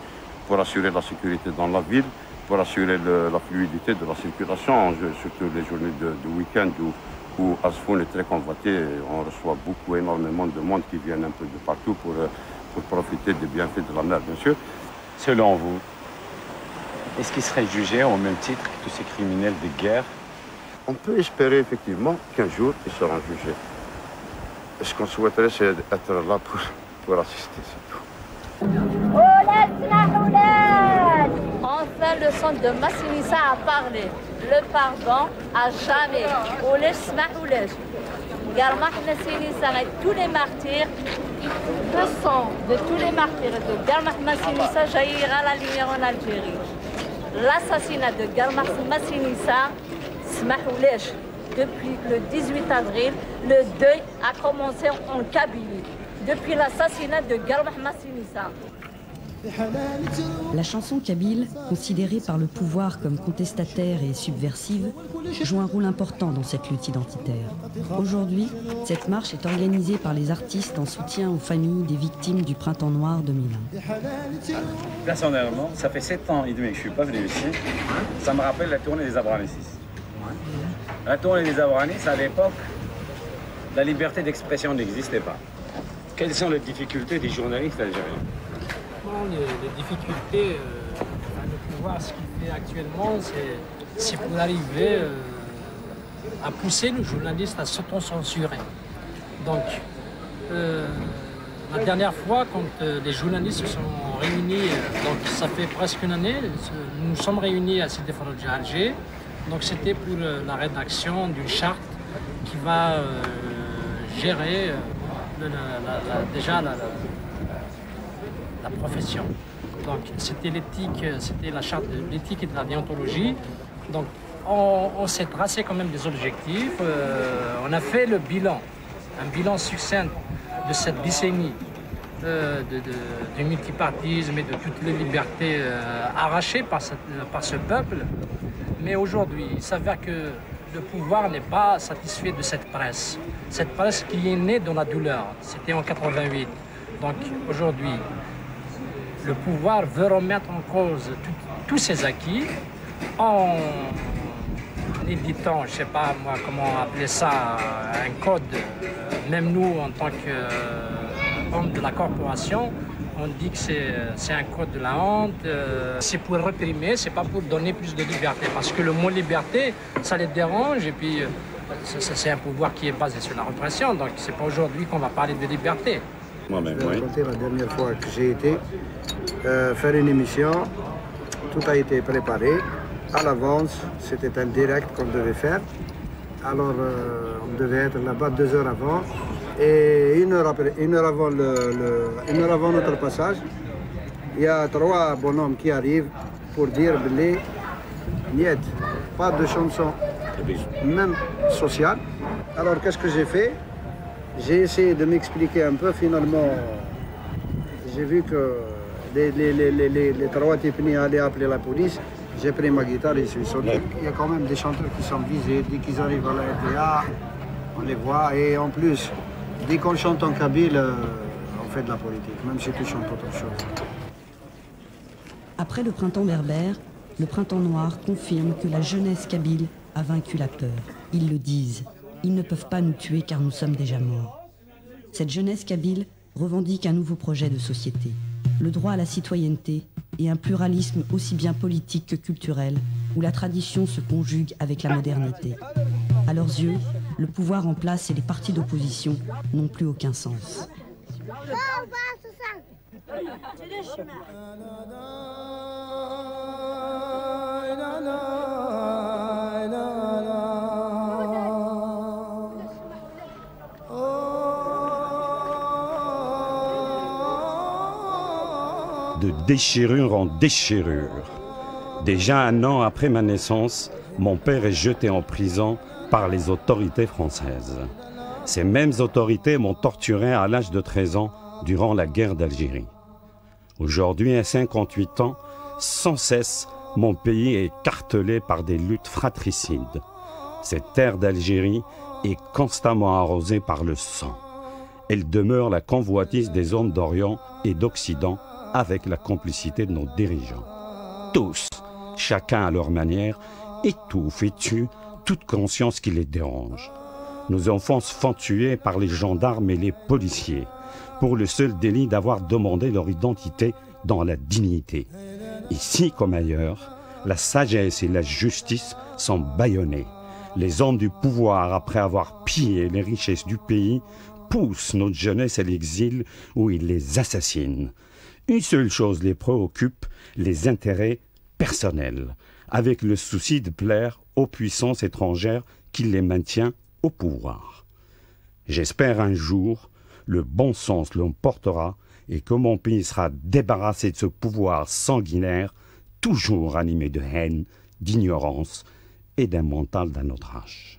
pour assurer la sécurité dans la ville, pour assurer la fluidité de la circulation, surtout les journées de week-end où Asfoun est très convoité. On reçoit énormément de monde qui viennent un peu de partout pour profiter des bienfaits de la mer, bien sûr. Selon vous, est-ce qu'ils seraient jugés au même titre que tous ces criminels de guerre? On peut espérer effectivement qu'un jour ils seront jugés. Et ce qu'on souhaiterait, c'est être là pour assister, c'est tout. Enfin, le centre de Massinissa a parlé. Le pardon à jamais. Tous les martyrs, le sang de tous les martyrs de Garmah Massinissa jaillira la lumière en Algérie. L'assassinat de Garmah Massinissa, depuis le 18 avril, le deuil a commencé en Kabylie. Depuis l'assassinat de Garmah Massinissa. La chanson kabyle, considérée par le pouvoir comme contestataire et subversive, joue un rôle important dans cette lutte identitaire. Aujourd'hui, cette marche est organisée par les artistes en soutien aux familles des victimes du Printemps Noir 2001. Personnellement, ça fait 7 ans et demi que je ne suis pas venu ici. Ça me rappelle la tournée des Abranistes. La tournée des Abranistes, à l'époque, la liberté d'expression n'existait pas. Quelles sont les difficultés des journalistes algériens? Les difficultés, le pouvoir, ce qu'il fait actuellement, c'est pour arriver à pousser le journaliste à s'auto-censurer. Donc, la dernière fois, quand les journalistes se sont réunis, donc ça fait presque une année, nous nous sommes réunis à Sidi Fradj à Alger. Donc c'était pour la rédaction d'une charte qui va gérer déjà la profession. Donc c'était l'éthique, c'était la charte de l'éthique et de la déontologie. Donc on s'est tracé quand même des objectifs. On a fait le bilan, un bilan succinct de cette décennie du multipartisme et de toutes les libertés arrachées par ce peuple. Mais aujourd'hui, il s'avère que le pouvoir n'est pas satisfait de cette presse qui est née dans la douleur. C'était en 88. Donc aujourd'hui, le pouvoir veut remettre en cause tous ses acquis en éditant, je ne sais pas moi comment appeler ça, un code. Même nous, en tant qu'hommes de la corporation, on dit que c'est un code de la honte. C'est pour réprimer, c'est pas pour donner plus de liberté. Parce que le mot liberté, ça les dérange. Et puis, c'est un pouvoir qui est basé sur la répression. Donc, c'est pas aujourd'hui qu'on va parler de liberté. Moi-même, oui. La dernière fois que j'ai été faire une émission, tout a été préparé à l'avance. C'était un direct qu'on devait faire. Alors, on devait être là-bas 2 heures avant. Et une heure avant notre passage, il y a 3 bonhommes qui arrivent pour dire niet, pas de chanson, même sociale. Alors qu'est-ce que j'ai fait? J'ai essayé de m'expliquer un peu. Finalement, j'ai vu que les 3 types allaient appeler la police. J'ai pris ma guitare et je suis sorti. Il y a quand même des chanteurs qui sont visés. Dès qu'ils arrivent à la RDA, on les voit. Et en plus, dès qu'on chante en kabyle, on fait de la politique, même si tu chantes autre chose. Après le printemps berbère, le printemps noir confirme que la jeunesse kabyle a vaincu la peur. Ils le disent. Ils ne peuvent pas nous tuer car nous sommes déjà morts. Cette jeunesse kabyle revendique un nouveau projet de société. Le droit à la citoyenneté et un pluralisme aussi bien politique que culturel, où la tradition se conjugue avec la modernité. À leurs yeux, le pouvoir en place et les partis d'opposition n'ont plus aucun sens. De déchirure en déchirure. Déjà 1 an après ma naissance, mon père est jeté en prison par les autorités françaises. Ces mêmes autorités m'ont torturé à l'âge de 13 ans durant la guerre d'Algérie. Aujourd'hui, à 58 ans, sans cesse, mon pays est écartelé par des luttes fratricides. Cette terre d'Algérie est constamment arrosée par le sang. Elle demeure la convoitise des hommes d'Orient et d'Occident avec la complicité de nos dirigeants. Tous, chacun à leur manière, étouffent et tuent toute conscience qui les dérange. Nos enfants se font tuer par les gendarmes et les policiers pour le seul délit d'avoir demandé leur identité dans la dignité. Ici comme ailleurs, la sagesse et la justice sont bâillonnées. Les hommes du pouvoir, après avoir pillé les richesses du pays, poussent notre jeunesse à l'exil où ils les assassinent. Une seule chose les préoccupe, les intérêts personnels, avec le souci de plaire aux puissances étrangères qui les maintiennent au pouvoir. J'espère un jour, le bon sens l'emportera et que mon pays sera débarrassé de ce pouvoir sanguinaire, toujours animé de haine, d'ignorance et d'un mental d'un autre âge.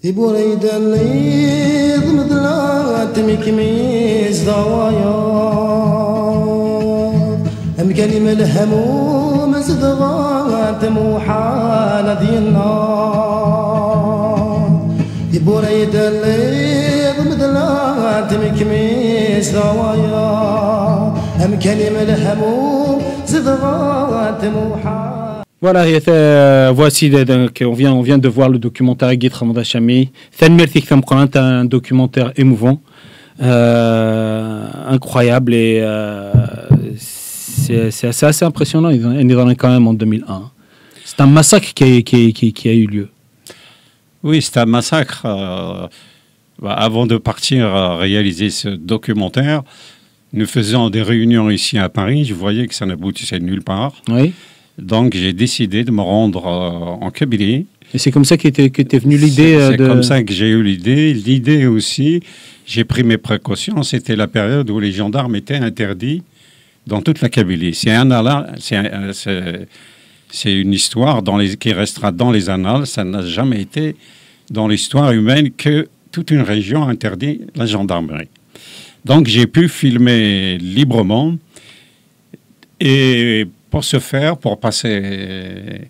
بريد الليض مثلا تمكميز ضوايا أم كلمة الهموم زدغات موحالة ديالنا بريد الليض مثلا تمكميز ضوايا أم كلمة الهموم زدغات موحالة. Voilà, voici donc, on vient de voir le documentaire Guy Hamoud Hachami. C'est un documentaire émouvant, incroyable et c'est assez impressionnant. Il en est quand même en 2001. C'est un massacre qui a eu lieu. Oui, c'est un massacre. Avant de partir réaliser ce documentaire, nous faisions des réunions ici à Paris. Je voyais que ça n'aboutissait nulle part. Oui. Donc j'ai décidé de me rendre en Kabylie. Et c'est comme ça qu'était venue l'idée C'est comme ça que j'ai eu l'idée. L'idée aussi, j'ai pris mes précautions. C'était la période où les gendarmes étaient interdits dans toute la Kabylie. C'est une histoire qui restera dans les annales. Ça n'a jamais été dans l'histoire humaine que toute une région interdit la gendarmerie. Donc j'ai pu filmer librement et pour ce faire, pour passer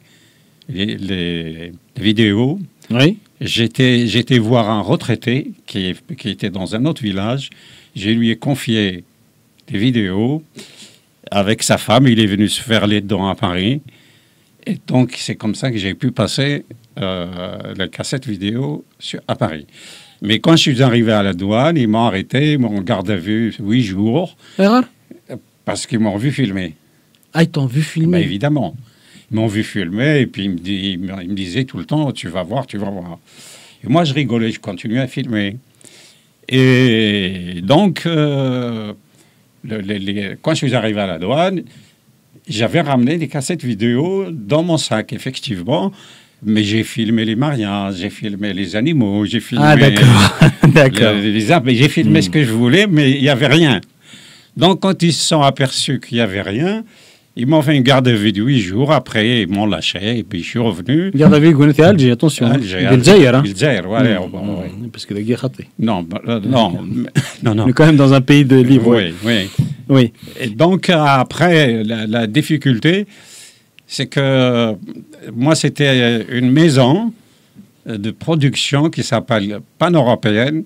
les vidéos, oui. J'étais voir un retraité qui était dans un autre village. Je lui ai confié des vidéos avec sa femme. Il est venu se faire les dents à Paris. Et donc, c'est comme ça que j'ai pu passer la cassette vidéo à Paris. Mais quand je suis arrivé à la douane, ils m'ont arrêté, ils m'ont gardé à vue 8 jours. Parce qu'ils m'ont vu filmer. Ah, ils t'ont vu filmer? Ben, évidemment. Ils m'ont vu filmer et puis ils me disaient tout le temps, tu vas voir, tu vas voir. Et moi, je rigolais, je continuais à filmer. Et donc, quand je suis arrivé à la douane, j'avais ramené des cassettes vidéo dans mon sac, effectivement. Mais j'ai filmé les mariages, j'ai filmé les animaux, j'ai filmé les arbres, j'ai filmé ce que je voulais, mais il n'y avait rien. Donc, quand ils se sont aperçus qu'il n'y avait rien, ils m'ont fait une garde à vue de 8 jours. Après, ils m'ont lâché et puis je suis revenu. Garde à vue, vous êtes à Alger, attention. Alger, voilà. Parce que la guerre raté. Non. On est quand même dans un pays de libre. Oui. Et donc, après, la difficulté, c'est que moi, c'était une maison de production qui s'appelle Pan-Européenne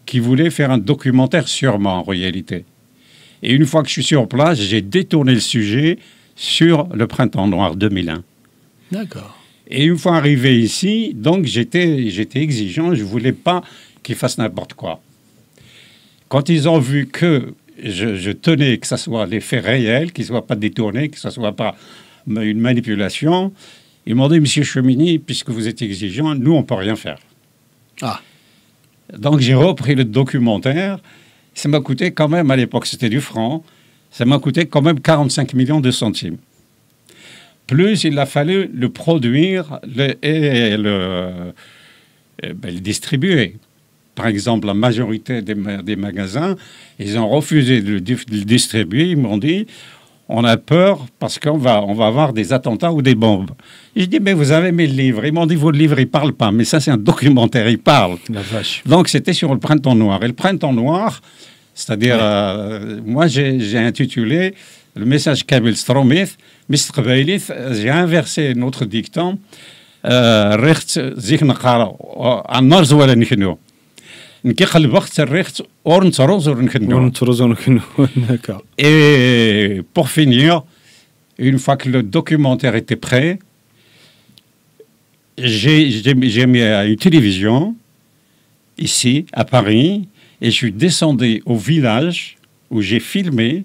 qui voulait faire un documentaire sur moi, en réalité. Et une fois que je suis sur place, j'ai détourné le sujet sur le Printemps Noir 2001. D'accord. Et une fois arrivé ici, donc j'étais exigeant, je ne voulais pas qu'ils fassent n'importe quoi. Quand ils ont vu que je tenais que ce soit les faits réels, qu'ils ne soient pas détournés, que ce ne soit pas une manipulation, ils m'ont dit, Monsieur Chemini, puisque vous êtes exigeant, nous, on ne peut rien faire. Ah. Donc j'ai repris le documentaire. Ça m'a coûté quand même, à l'époque c'était du franc, ça m'a coûté quand même 45 millions de centimes. Plus il a fallu le produire et le distribuer. Par exemple, la majorité des magasins, ils ont refusé de le distribuer. Ils m'ont dit, on a peur parce qu'on va avoir des attentats ou des bombes. Je dis, mais vous avez mes livres. Ils m'ont dit, vos livres, ils ne parlent pas. Mais ça, c'est un documentaire, ils parlent. La vache. Donc, c'était sur le Printemps Noir. Et le Printemps Noir, c'est-à-dire, moi, j'ai intitulé le message Kamil Stromith, j'ai inversé notre dicton. Recht zich naqara an narz wala nkhno nki qalbaqt recht orn trozo nkhno. D'accord. Et pour finir, une fois que le documentaire était prêt, j'ai mis à une télévision ici à Paris et je suis descendu au village où j'ai filmé.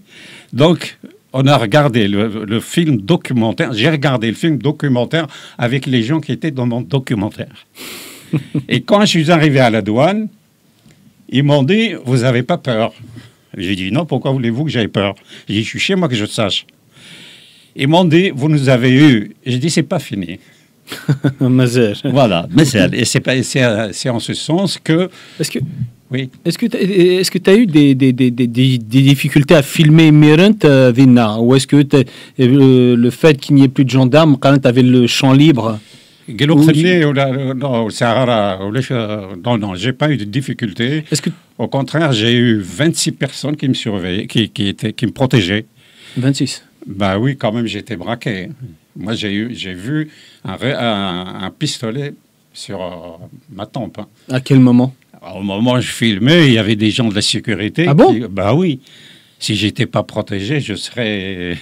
Donc on a regardé le film documentaire. J'ai regardé le film documentaire avec les gens qui étaient dans mon documentaire. Et quand je suis arrivé à la douane, ils m'ont dit, vous n'avez pas peur? J'ai dit, non, pourquoi voulez-vous que j'aie peur? J'ai dit, je suis chez moi que je sache. Ils m'ont dit, vous nous avez eu. J'ai dit, c'est pas fini. Voilà, et c'est en ce sens que... Oui. Est-ce que tu as eu des difficultés à filmer Mirent Vina? Ou est-ce que le fait qu'il n'y ait plus de gendarmes, quand tu avais le champ libre? Non, j'ai pas eu de difficultés. Au contraire, j'ai eu 26 personnes qui me surveillaient, qui me protégeaient. 26? Bah oui, quand même, j'étais braqué. Moi, j'ai vu un pistolet sur ma tempe. À quel moment? Au moment où je filmais, il y avait des gens de la sécurité. Ah bon? Bah oui. Si j'étais pas protégé, je serais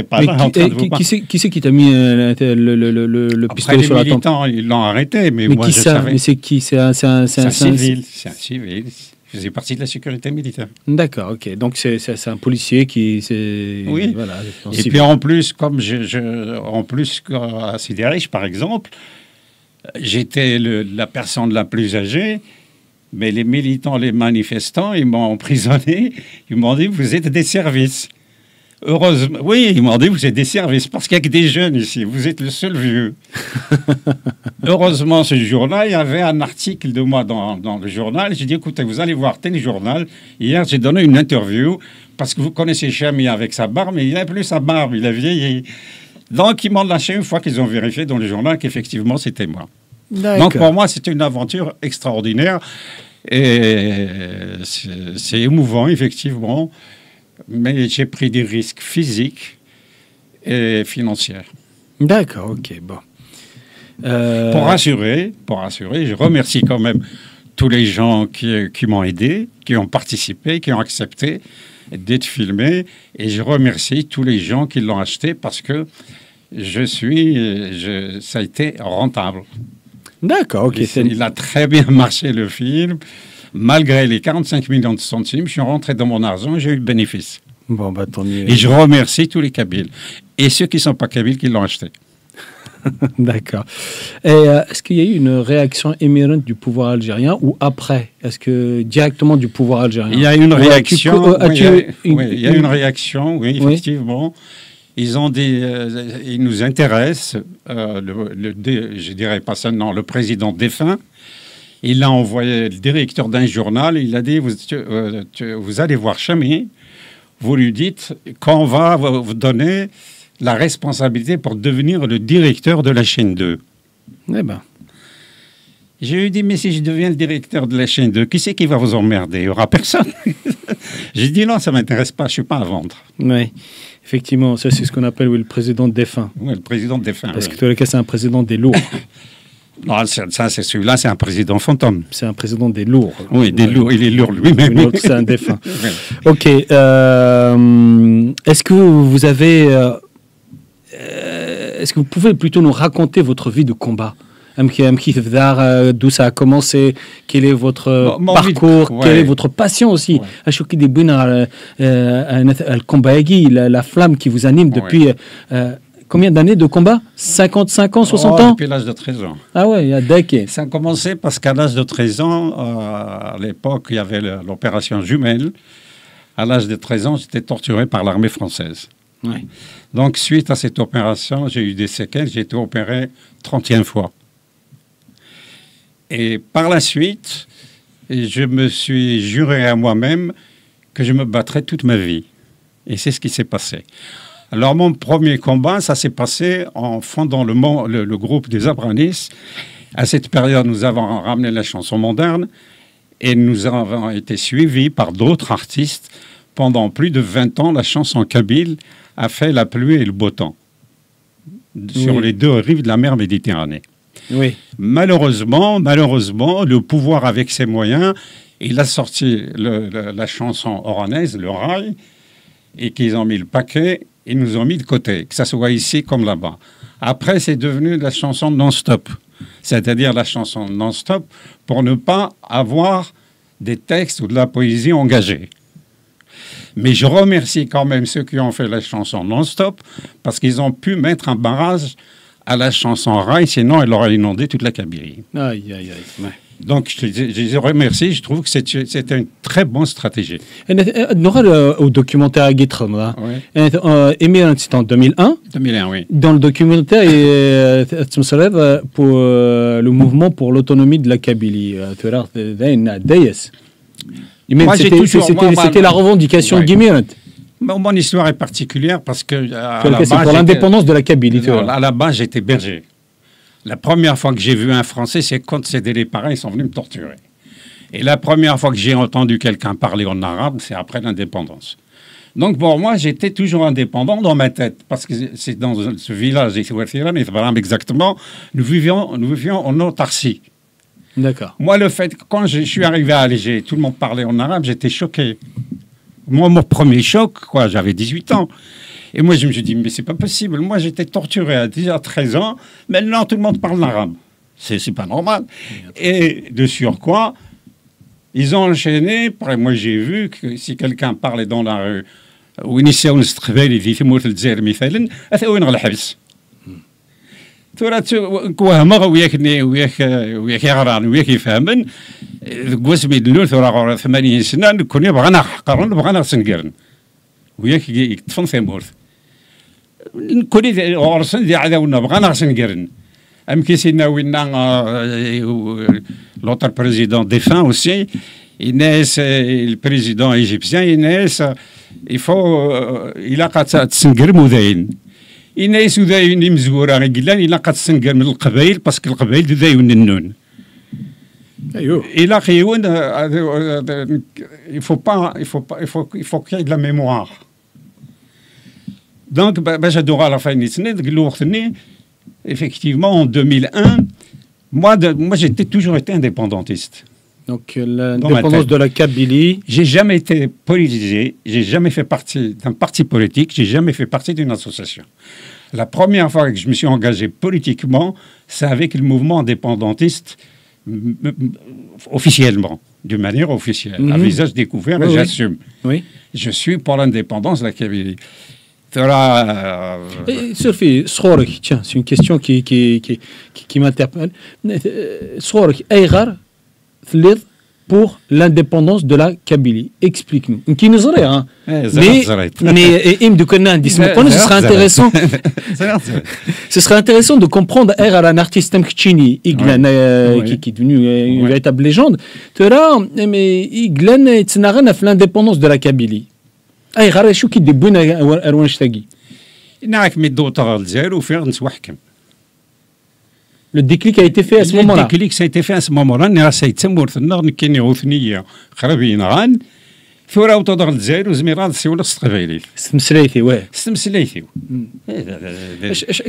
pas là en train de vous parler. Qui c'est qui t'a mis le pistolet sur la tempe? Les militants, ils l'ont arrêté, mais moi, je savais. Mais c'est qui? C'est un civil. C'est un civil. Il faisait partie de la sécurité militaire. D'accord, ok. Donc c'est un policier qui... Oui. Voilà, et puis en plus, comme à Sidi-Rich, par exemple, j'étais la personne la plus âgée. Mais les militants, les manifestants, ils m'ont emprisonné. Ils m'ont dit, vous êtes des services. Heureusement, oui, ils m'ont dit, vous êtes des services, parce qu'il n'y a que des jeunes ici. Vous êtes le seul vieux. Heureusement, ce jour-là, il y avait un article de moi dans le journal. J'ai dit, écoutez, vous allez voir tel journal. Hier, j'ai donné une interview, parce que vous connaissez Chami avec sa barbe, mais il n'a plus sa barbe, il a vieilli. Donc, ils m'ont lâché une fois qu'ils ont vérifié dans le journal qu'effectivement, c'était moi. Donc pour moi, c'était une aventure extraordinaire et c'est émouvant, effectivement, mais j'ai pris des risques physiques et financiers. D'accord, ok, bon. Pour rassurer, je remercie quand même tous les gens qui m'ont aidé, qui ont participé, qui ont accepté d'être filmés, et je remercie tous les gens qui l'ont acheté parce que ça a été rentable. D'accord, ok. Il a très bien marché, le film. Malgré les 45 millions de centimes, je suis rentré dans mon argent et j'ai eu le bénéfice. Bon, bah tant mieux. Et je remercie tous les Kabyles. Et ceux qui ne sont pas Kabyles qui l'ont acheté. D'accord. Et est-ce qu'il y a eu une réaction émirante du pouvoir algérien ou après? Est-ce que directement du pouvoir algérien? Il y a une réaction. Il y a une réaction, oui, effectivement. Ils ont dit, ils nous intéressent, je dirais pas ça, non, le président défunt. Il a envoyé le directeur d'un journal, il a dit, vous allez voir Chami, vous lui dites qu'on va vous donner la responsabilité pour devenir le directeur de la chaîne 2. Eh ben. Je lui ai dit, mais si je deviens le directeur de la chaîne 2, qui c'est qui va vous emmerder? Il n'y aura personne. J'ai dit, non, ça ne m'intéresse pas, je ne suis pas à vendre. Oui, effectivement, ça c'est ce qu'on appelle le président défunt. Oui, le président défunt. Parce que tous les cas, c'est un président des lourds. Non, ça, c'est celui-là, c'est un président fantôme. C'est un président des lourds. Oui, des lourds, il est lourd lui-même. L'autre, c'est un défunt. Ok. Est-ce que vous avez... est-ce que vous pouvez plutôt nous raconter votre vie de combat? D'où ça a commencé, quel est votre parcours, quelle est votre passion aussi. La flamme qui vous anime depuis combien d'années de combat? 55 ans, 60 ans? Depuis l'âge de 13 ans. Ah ouais, il y a decades. Ça a commencé parce qu'à l'âge de 13 ans, à l'époque, il y avait l'opération Jumelle. À l'âge de 13 ans, j'étais torturé par l'armée française. Ouais. Donc, suite à cette opération, j'ai eu des séquelles. J'ai été opéré 30e fois. Et par la suite, je me suis juré à moi-même que je me battrais toute ma vie. Et c'est ce qui s'est passé. Alors, mon premier combat, ça s'est passé en fondant le groupe des Abranis. À cette période, nous avons ramené la chanson moderne et nous avons été suivis par d'autres artistes. Pendant plus de 20 ans, la chanson kabyle a fait la pluie et le beau temps sur les deux rives de la mer Méditerranée. Oui. Malheureusement, le pouvoir, avec ses moyens, il a sorti la chanson oranaise, le rail, et qu'ils ont mis le paquet, ils nous ont mis de côté, que ça soit ici comme là-bas. Après, c'est devenu la chanson non-stop, c'est-à-dire la chanson non-stop pour ne pas avoir des textes ou de la poésie engagée. Mais je remercie quand même ceux qui ont fait la chanson non-stop parce qu'ils ont pu mettre un barrage à la chanson rail, sinon elle aurait inondé toute la Kabylie. Aïe, aïe, aïe. Ouais. Donc, je les remercie. Je trouve que c'était une très bonne stratégie. Au documentaire à Guitron, Émir, c'était en 2001. 2001, oui. Dans le documentaire, tu me soulèves pour le mouvement pour l'autonomie de la Kabylie. C'était la revendication d'Émir. Mon histoire est particulière parce que... C'est pour l'indépendance de la Kabylie. À la base, j'étais berger. La première fois que j'ai vu un Français, c'est quand c'était les parents, ils sont venus me torturer. Et la première fois que j'ai entendu quelqu'un parler en arabe, c'est après l'indépendance. Donc pour moi, j'étais toujours indépendant dans ma tête, parce que c'est dans ce village, exactement, nous vivions en autarcie. D'accord. Moi, le fait que quand je suis arrivé à Alger, tout le monde parlait en arabe, j'étais choqué. Moi, mon premier choc, j'avais 18 ans. Et moi, je me suis dit, mais c'est pas possible. Moi, j'étais torturé à 10 à 13 ans. Maintenant, tout le monde parle l'arabe. C'est pas normal. Et de surcroît, ils ont enchaîné. Moi, j'ai vu que si quelqu'un parlait dans la rue, نكوني أورسن دي عداونا بغانا سنقرن أم كيسينا وينا l'autre président défunt aussi Inès le président égyptien Inès il a قد تسنقر مذاين Inès وذاين مزورة قلان إلا قد تسنقر من القبائل باسكو القبائل ذاين النون أيوه إلا خيون il faut qu'il y ait de la mémoire. Donc, j'adore la fin de effectivement, en 2001, moi j'ai toujours été indépendantiste. Donc, l'indépendance de la Kabylie. J'ai jamais été politisé, j'ai jamais fait partie d'un parti politique, j'ai jamais fait partie d'une association. La première fois que je me suis engagé politiquement, c'est avec le mouvement indépendantiste officiellement, d'une manière officielle, à visage découvert, et j'assume. Oui. Je suis pour l'indépendance de la Kabylie. Sophie, tiens, c'est une question qui m'interpelle. Pour l'indépendance de la Kabylie. Explique-nous. Qui nous aurait, hein? Mais ce serait intéressant. Ce serait intéressant de comprendre un artiste Mkchini, Iglan, qui est devenu une véritable légende. Mais Iglan est l'indépendance de la Kabylie. شو كي دبونا أروان شتاقي نعك مدو تغالزير وفير نتوحكم. Le déclic a été fait à ce moment-là. Le déclic ça a été fait à ce moment-là. نرى سيتسمور ثنا نكيني غوثنية خرابين غان ثورة وتغالزير وزميرات سيولا استقبالي. استمسليثي واه. استمسليثي.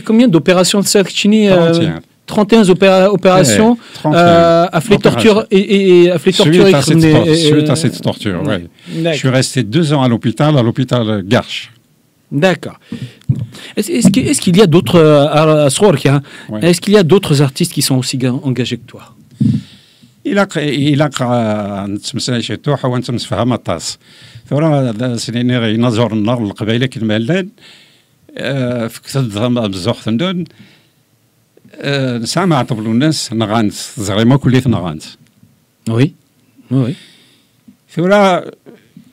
Combien d'opérations de Sarkchini 31 opérations afflux torture et afflux torture. Suite à cette torture, oui. Je suis resté 2 ans à l'hôpital Garches. D'accord. Est-ce qu'il y a d'autres est-ce qu'il y a d'autres artistes qui sont aussi engagés que toi? إلا نتمسنا شي توحة ونتمسفها مطاس ثورة سنين ينظر النار القبائل كالمالان فكتد بزوخ ثندون نسعى طبلو الناس نغانس زغيما كليت نغانس وي وي ثورة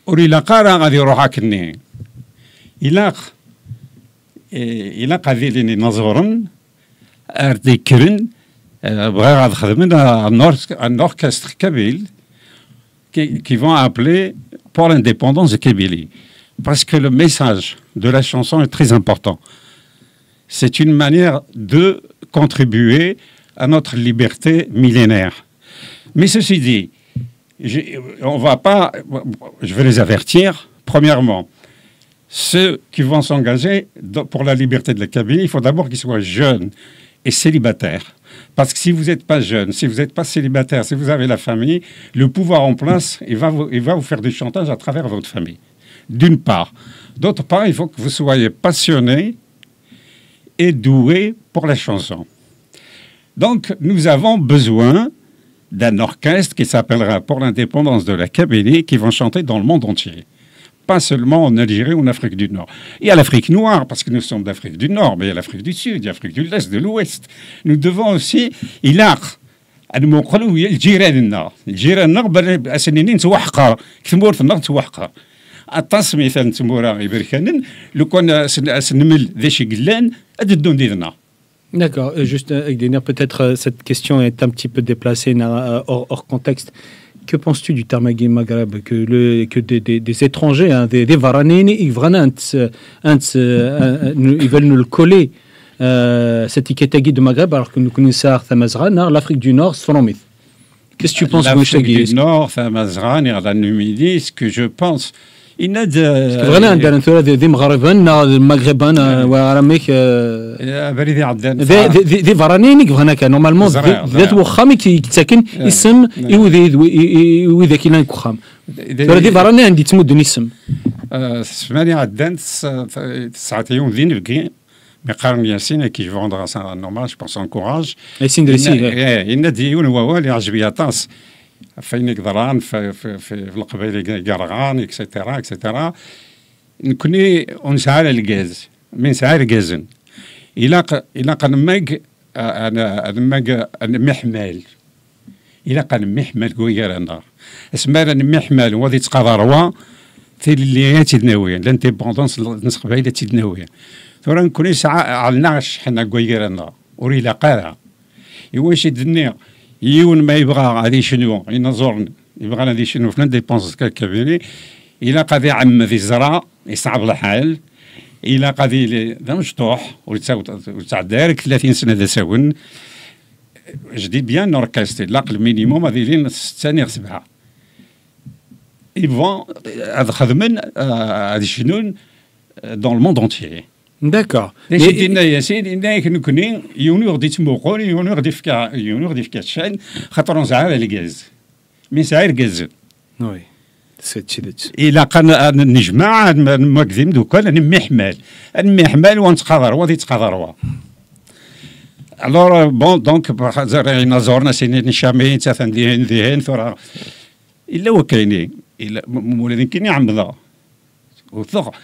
أوري لقارا غادي يروح كني إلا غادي ليني نظورن أردي كرن بغا غاد خدمن un orchestre kabyle qui vont appeler pour l'indépendance de Kabylie. parce que le message de la chanson est très important. C'est une manière de contribuer à notre liberté millénaire. Mais ceci dit, on va pas, je vais les avertir. Premièrement, ceux qui vont s'engager pour la liberté de la Kabylie, il faut d'abord qu'ils soient jeunes et célibataires. Parce que si vous n'êtes pas jeune, si vous n'êtes pas célibataire, si vous avez la famille, le pouvoir en place, il va vous faire du chantage à travers votre famille. D'une part. D'autre part, il faut que vous soyez passionné et doué pour la chanson. Donc, nous avons besoin d'un orchestre qui s'appellera Pour l'indépendance de la Kabylie, qui vont chanter dans le monde entier. Pas seulement en Algérie ou en Afrique du Nord. Il y a l'Afrique noire, parce que nous sommes d'Afrique du Nord, mais il y a l'Afrique du Sud, il y a l'Afrique de l'Est, de l'Ouest. Nous devons aussi, D'accord, juste peut-être cette question est un petit peu déplacée hors contexte. Que penses-tu du terme Maghreb que des étrangers, hein, des Varanines, ils veulent nous le coller, cette étiquette de Maghreb, alors que nous connaissons l'Afrique du Nord, Stromith. Qu'est-ce que tu penses de l'Afrique du Nord, Thamazran, et la Numidie, ce que je pense. Il y a vraiment des Maghrebins, Maghrébins, Waramik, des Varanines, normalement, des Wakhami qui s'akin, ism, et des qui l'ont Wakham. Des Varanines, dit-il, de Nism. Smani Adden, Saation Vinugin, Mekharm Yassine, qui vendra ça normal, je pense, encourage. Et Sindrisi, il y a des Yunwa, les Ajbiatas. فين قدران في القبائل قرغان اكسترا نكوني ونسعى الغاز من سعى الغازن الى قنمق انا محمل الى قنمحمل كويرانا اسمها محمل وذي تقدروا في اللي تدناويا لانديبوندونس نسق قبائل تدناويا ثورا نكوني سعى علناش حنا كويرانا وري لا قارا يواش يدني يون ما يبغى غادي شنو ينظر يبغى غادي شنو في لانديبونس كبيري الى قضي عم في الزرع يصعب الحال الى قضي ذا مشطوح وتاع دارك 30 سنه ذا ساون جديد بيان اوركستري لاقل مينيموم هذه لين 6 7 يفون هذا خدمن هذه شنو دون الموند انتيي. D'accord. يا سيدي nous connaissons يونور دي تموقول يونور دي فكاشان خاطر نزعر الغاز من سعر غاز وي سيتشيت الى قن نجمع مكذم دوكا نمحمل ونتقدر وذي تقدروا alors bon donc زرعنا زورنا سنين شامين تاثن ذهن ثرا الا وكاينين الا مولين كاين عمدا وثق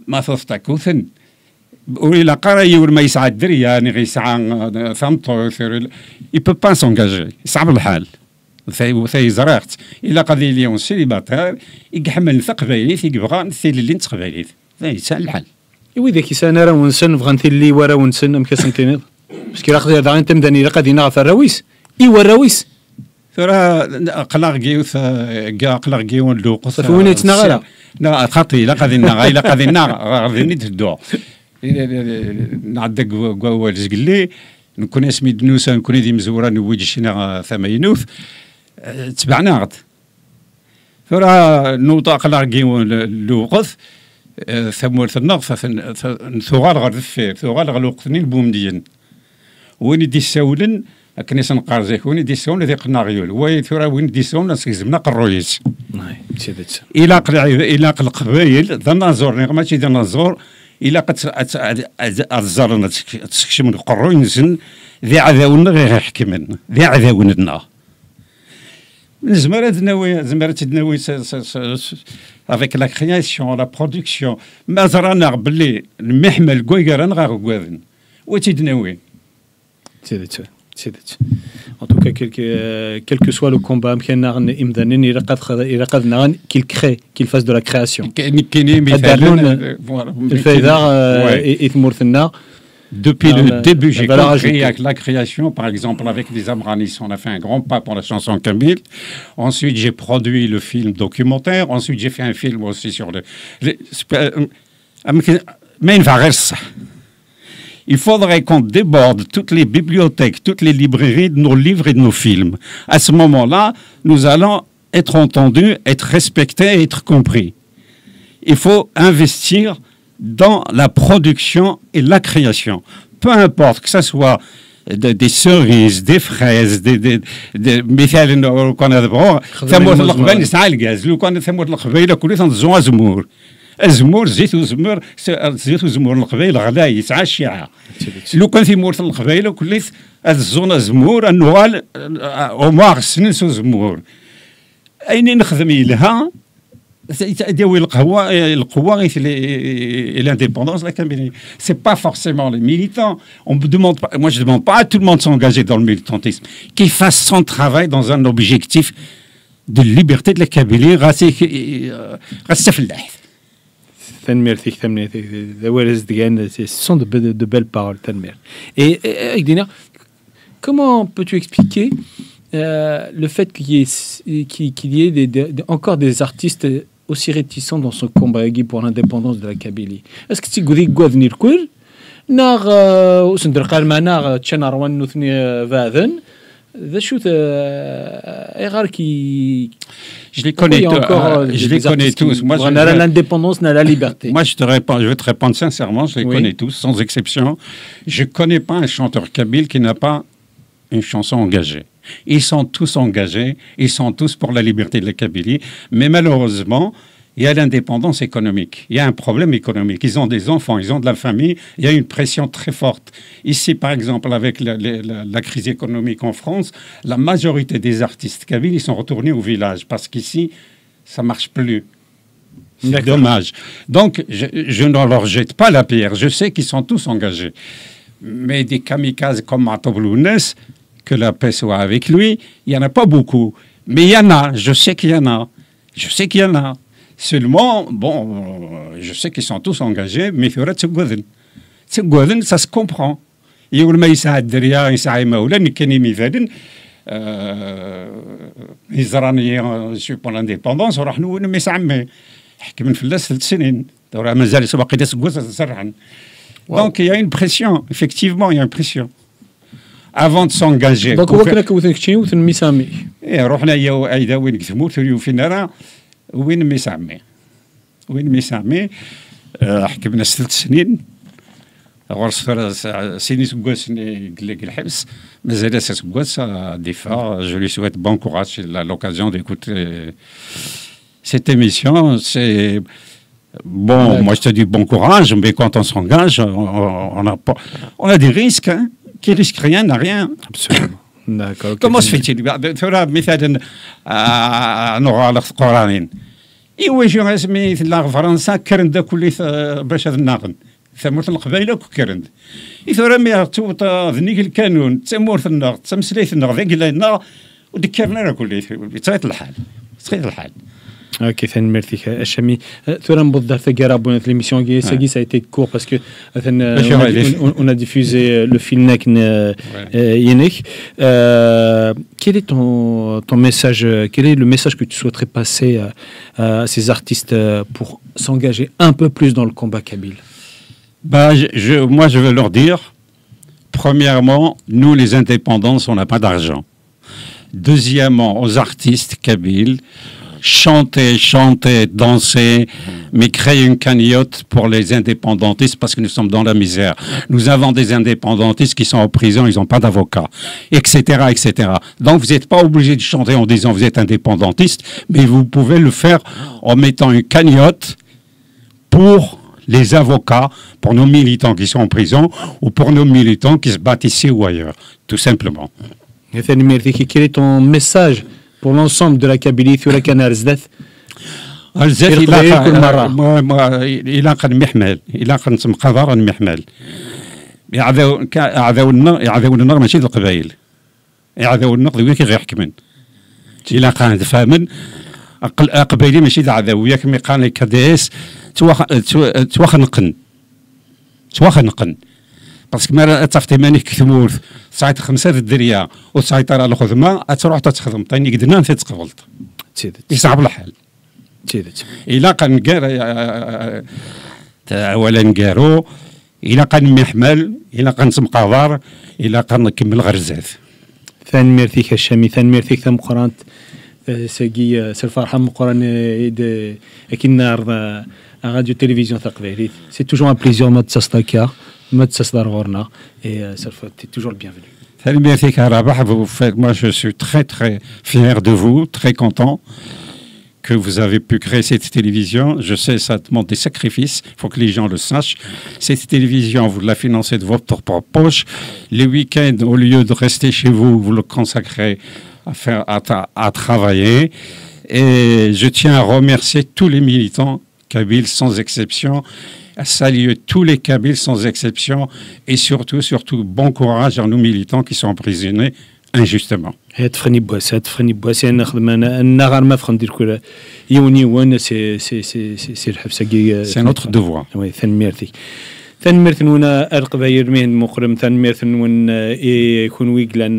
ما ثفتك وثن وإلا قرا يور ما يسعى الدري يعني غيسعى ثمطو يبو با سونجاجي يصعب الحال ثاي زرعت إلا قضي اليوم سيليباتير يحمل ثقبايلي يبغى نثيل اللي نتقبايلي ثاي يسهل الحال. إوي ذاك يسانا راه ونسن بغا نثيل لي ورا ونسن أم كاسنتينيض باسكو راه خدي أنت مداني قادي نعرف الراويس إيوا الراويس ثرا قلاق جيوث قلاق جيون لوق فوين يتنغلا لا خاطي لا قادي نغا لا قادي نغا غادي نتدو نعدك قوال زقلي نكون اسمي دنوسا نكون دي مزورة نوجي شنا ثمينوث تبعنا غد ثورا نوطا قلاق جيون لوقف ثمورث النغف ثغال غرد الفير ثغال غلوقتني البومدين وين دي السولن كنيس نقارزيك وين دي السولن ذي قناغيول وين ثورا وين دي السولن سيزمنا قرويس إلا القبايل ذا نازور ماشي ذا نازور إلا قد الزرنا تسكشم القرو ينزل ذي عذاونا غير يحكمن ذي عذاونا زمرت ناوي avec la création la production ما زرانا بلي المحمل كويكران غا كوادن وتيدناوي سيدت en tout cas quel que soit le combat qu'il crée qu'il fasse de la création الفايدة يثمر ثنا Depuis le début, j'ai compris avec la création, par exemple, avec les Abranis, on a fait un grand pas pour la chanson kabyle. Ensuite, j'ai produit le film documentaire. Ensuite, j'ai fait un film aussi sur le... Mais il faudrait qu'on déborde toutes les bibliothèques, toutes les librairies de nos livres et de nos films. À ce moment-là, nous allons être entendus, être respectés, être compris. Il faut investir dans la production et la création. Peu importe que ce soit des cerises, des fraises, مثال لو كان هذا ثمود القبائل يسعى الغاز لو كان ثمود القبائل كلها تنزوا زمور الزمور زيت وزمر زيت وزمور القبائل غلا يسعى الشيعة لو كان في مورث القبائل كلها الزون زمور النوال وما غسنن سو زمور أين نخدم لها l'indépendance, c'est pas forcément les militants. On me demande pas, moi je demande pas à tout le monde de s'engager dans le militantisme, qu'il fasse son travail dans un objectif de liberté de la Kabylie. Ce sont de belles paroles. Et Dina, comment peux-tu expliquer le fait qu'il y ait encore des artistes aussi réticents dans ce combat pour l'indépendance de la Kabylie? Est-ce que tu dis que venir كل نار وسندر قال معنا تشنار ونثني فاذن ذا شو غير كي je les connais tous. Moi, on a l'indépendance, on a la liberté. Moi, je vais te répondre sincèrement, je les connais tous, sans exception. Je connais pas un chanteur kabyle qui n'a pas une chanson engagée. Ils sont tous engagés, ils sont tous pour la liberté de la Kabylie, mais malheureusement, il y a l'indépendance économique, il y a un problème économique, ils ont des enfants, ils ont de la famille, il y a une pression très forte. Ici, par exemple, avec la crise économique en France, la majorité des artistes kabyles, ils sont retournés au village, parce qu'ici, ça ne marche plus. C'est dommage. Donc, je ne leur jette pas la pierre, je sais qu'ils sont tous engagés. Mais des kamikazes comme Matoblounes, que la paix soit avec lui, il n'y en a pas beaucoup. Mais il y en a, je sais qu'il y en a. Je sais qu'il y en a. Seulement, bon, je sais qu'ils sont tous engagés, mais il faudra ça se comprend. يقول ما يساعد دريا يساعد مولا نكني مثلا إزراني سو بون لانديبوندونس وراح نقول ما يسعمي حكي من فلاس 3 سنين راه مازال سباقي تسقوس تسرحن. Donc il y a une pression, effectivement il y a une pression. Avant de s'engager. Donc, on va كنتي مسامي. رحنا يا ايدا وين كتمو تريو فينا راه وين مسامي حكمنا 3 سنين غرس سيني سكواس قال لك الحبس مازال سكواس دفاع. Je lui souhaite bon courage. Il a l'occasion d'écouter cette émission. C'est bon, moi je te dis bon courage, mais quand on s'engage, on a des risques, hein. Qui risque rien n'a rien. Absolument. D'accord. Comment se fait-il? مثلا نغى القرانين يواجهوا رسمي في فرنسا كرند كل باش هذا الناقن ثمورت القبائل كرند يثورا مي توت ذنيك القانون تمورت النغ تمسليت النغ ذاك النغ ودكرنا كل بطبيعه الحال Ok, merci. Chami, tu as un faire abonné l'émission. Ça a été court parce que on a diffusé le film Yenek. Quel est ton message? Quel est le message que tu souhaiterais passer à ces artistes pour s'engager un peu plus dans le combat kabyle? Moi, je veux leur dire, premièrement, nous les indépendants, on n'a pas d'argent. Deuxièmement, aux artistes kabyles, chanter, danser, mais créer une cagnotte pour les indépendantistes parce que nous sommes dans la misère. Nous avons des indépendantistes qui sont en prison, ils n'ont pas d'avocat, etc., etc. Donc vous n'êtes pas obligé de chanter en disant vous êtes indépendantiste, mais vous pouvez le faire en mettant une cagnotte pour les avocats, pour nos militants qui sont en prison ou pour nos militants qui se battent ici ou ailleurs, tout simplement. Quel est ton message pour l'ensemble de la Kabylie sur la canal زدات إلى قد محمل إلى قد مقدر محمل يعذونا ماشي القبائل يعذونا ذويك غير حكمن إلى قد فهمن قبائلي ماشي عذوية كما قال كداس توخنقن باسكو ما تصفتي مانيك كثمورث ساعات 5 الدريه وساعات على الخدمه تروح تخدم طيني قدنا انت تقبلت يصعب الحال الا كنقار اولا نقارو الا كنحمل الا كنتمقاضر الا كنكمل غرزات ثاني ميرثيك الشامي ثاني ميرثيك ثم قرانت ساقي سرفرحه مقران اكن نار راديو تلفزيون تقبيلي سي توجور ان بليزير ما تصدقيا ما تصدر غورنا اي سرف تي توجور بيانفوني ثاني ميرثيك رابح moi je suis très très fier de vous très content que vous avez pu créer cette télévision. Je sais, ça demande des sacrifices, il faut que les gens le sachent. Cette télévision, vous la financez de votre propre poche. Les week-ends, au lieu de rester chez vous, vous le consacrez à travailler. Et je tiens à remercier tous les militants kabyles, sans exception, à saluer tous les Kabyles, sans exception. Et surtout, bon courage à nos militants qui sont emprisonnés injustement. تفخني بواس انا نخدم انا غير ما فخ ندير كل يوني وان سي الحبس سي نوتر دوفوار وي ثاني ميرث نونا القباير مهن مقرم ثاني ميرث نون يكون ويغلان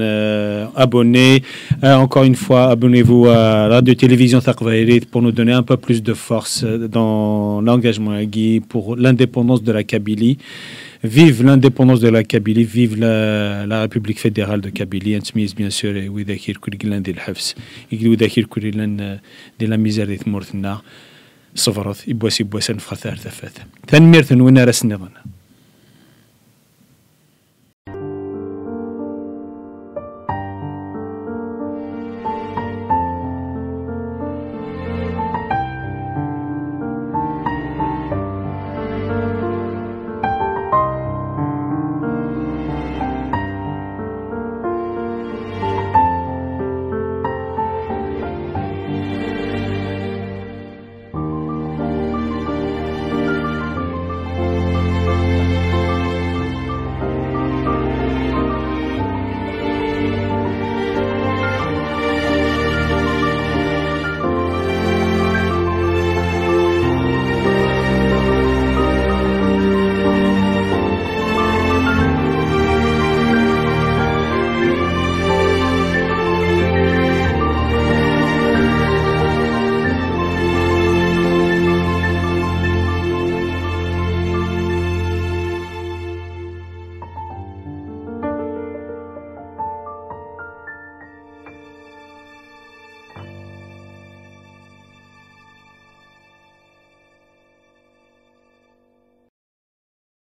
ابوني encore une fois abonnez-vous à Radio Télévision Taqbayri pour nous donner un peu plus de force dans l'engagement pour l'indépendance de la Kabylie. Vive l'indépendance de la Kabylie, vive la République fédérale de Kabylie. نتميز bien sûr وذاكر كل قلان ديال الحبس وذاكر كل قلان ديال لا ميزار ديال ثمورتنا صفرت يبواسي نفخ ثالث ثاني ميرث وين راس النظام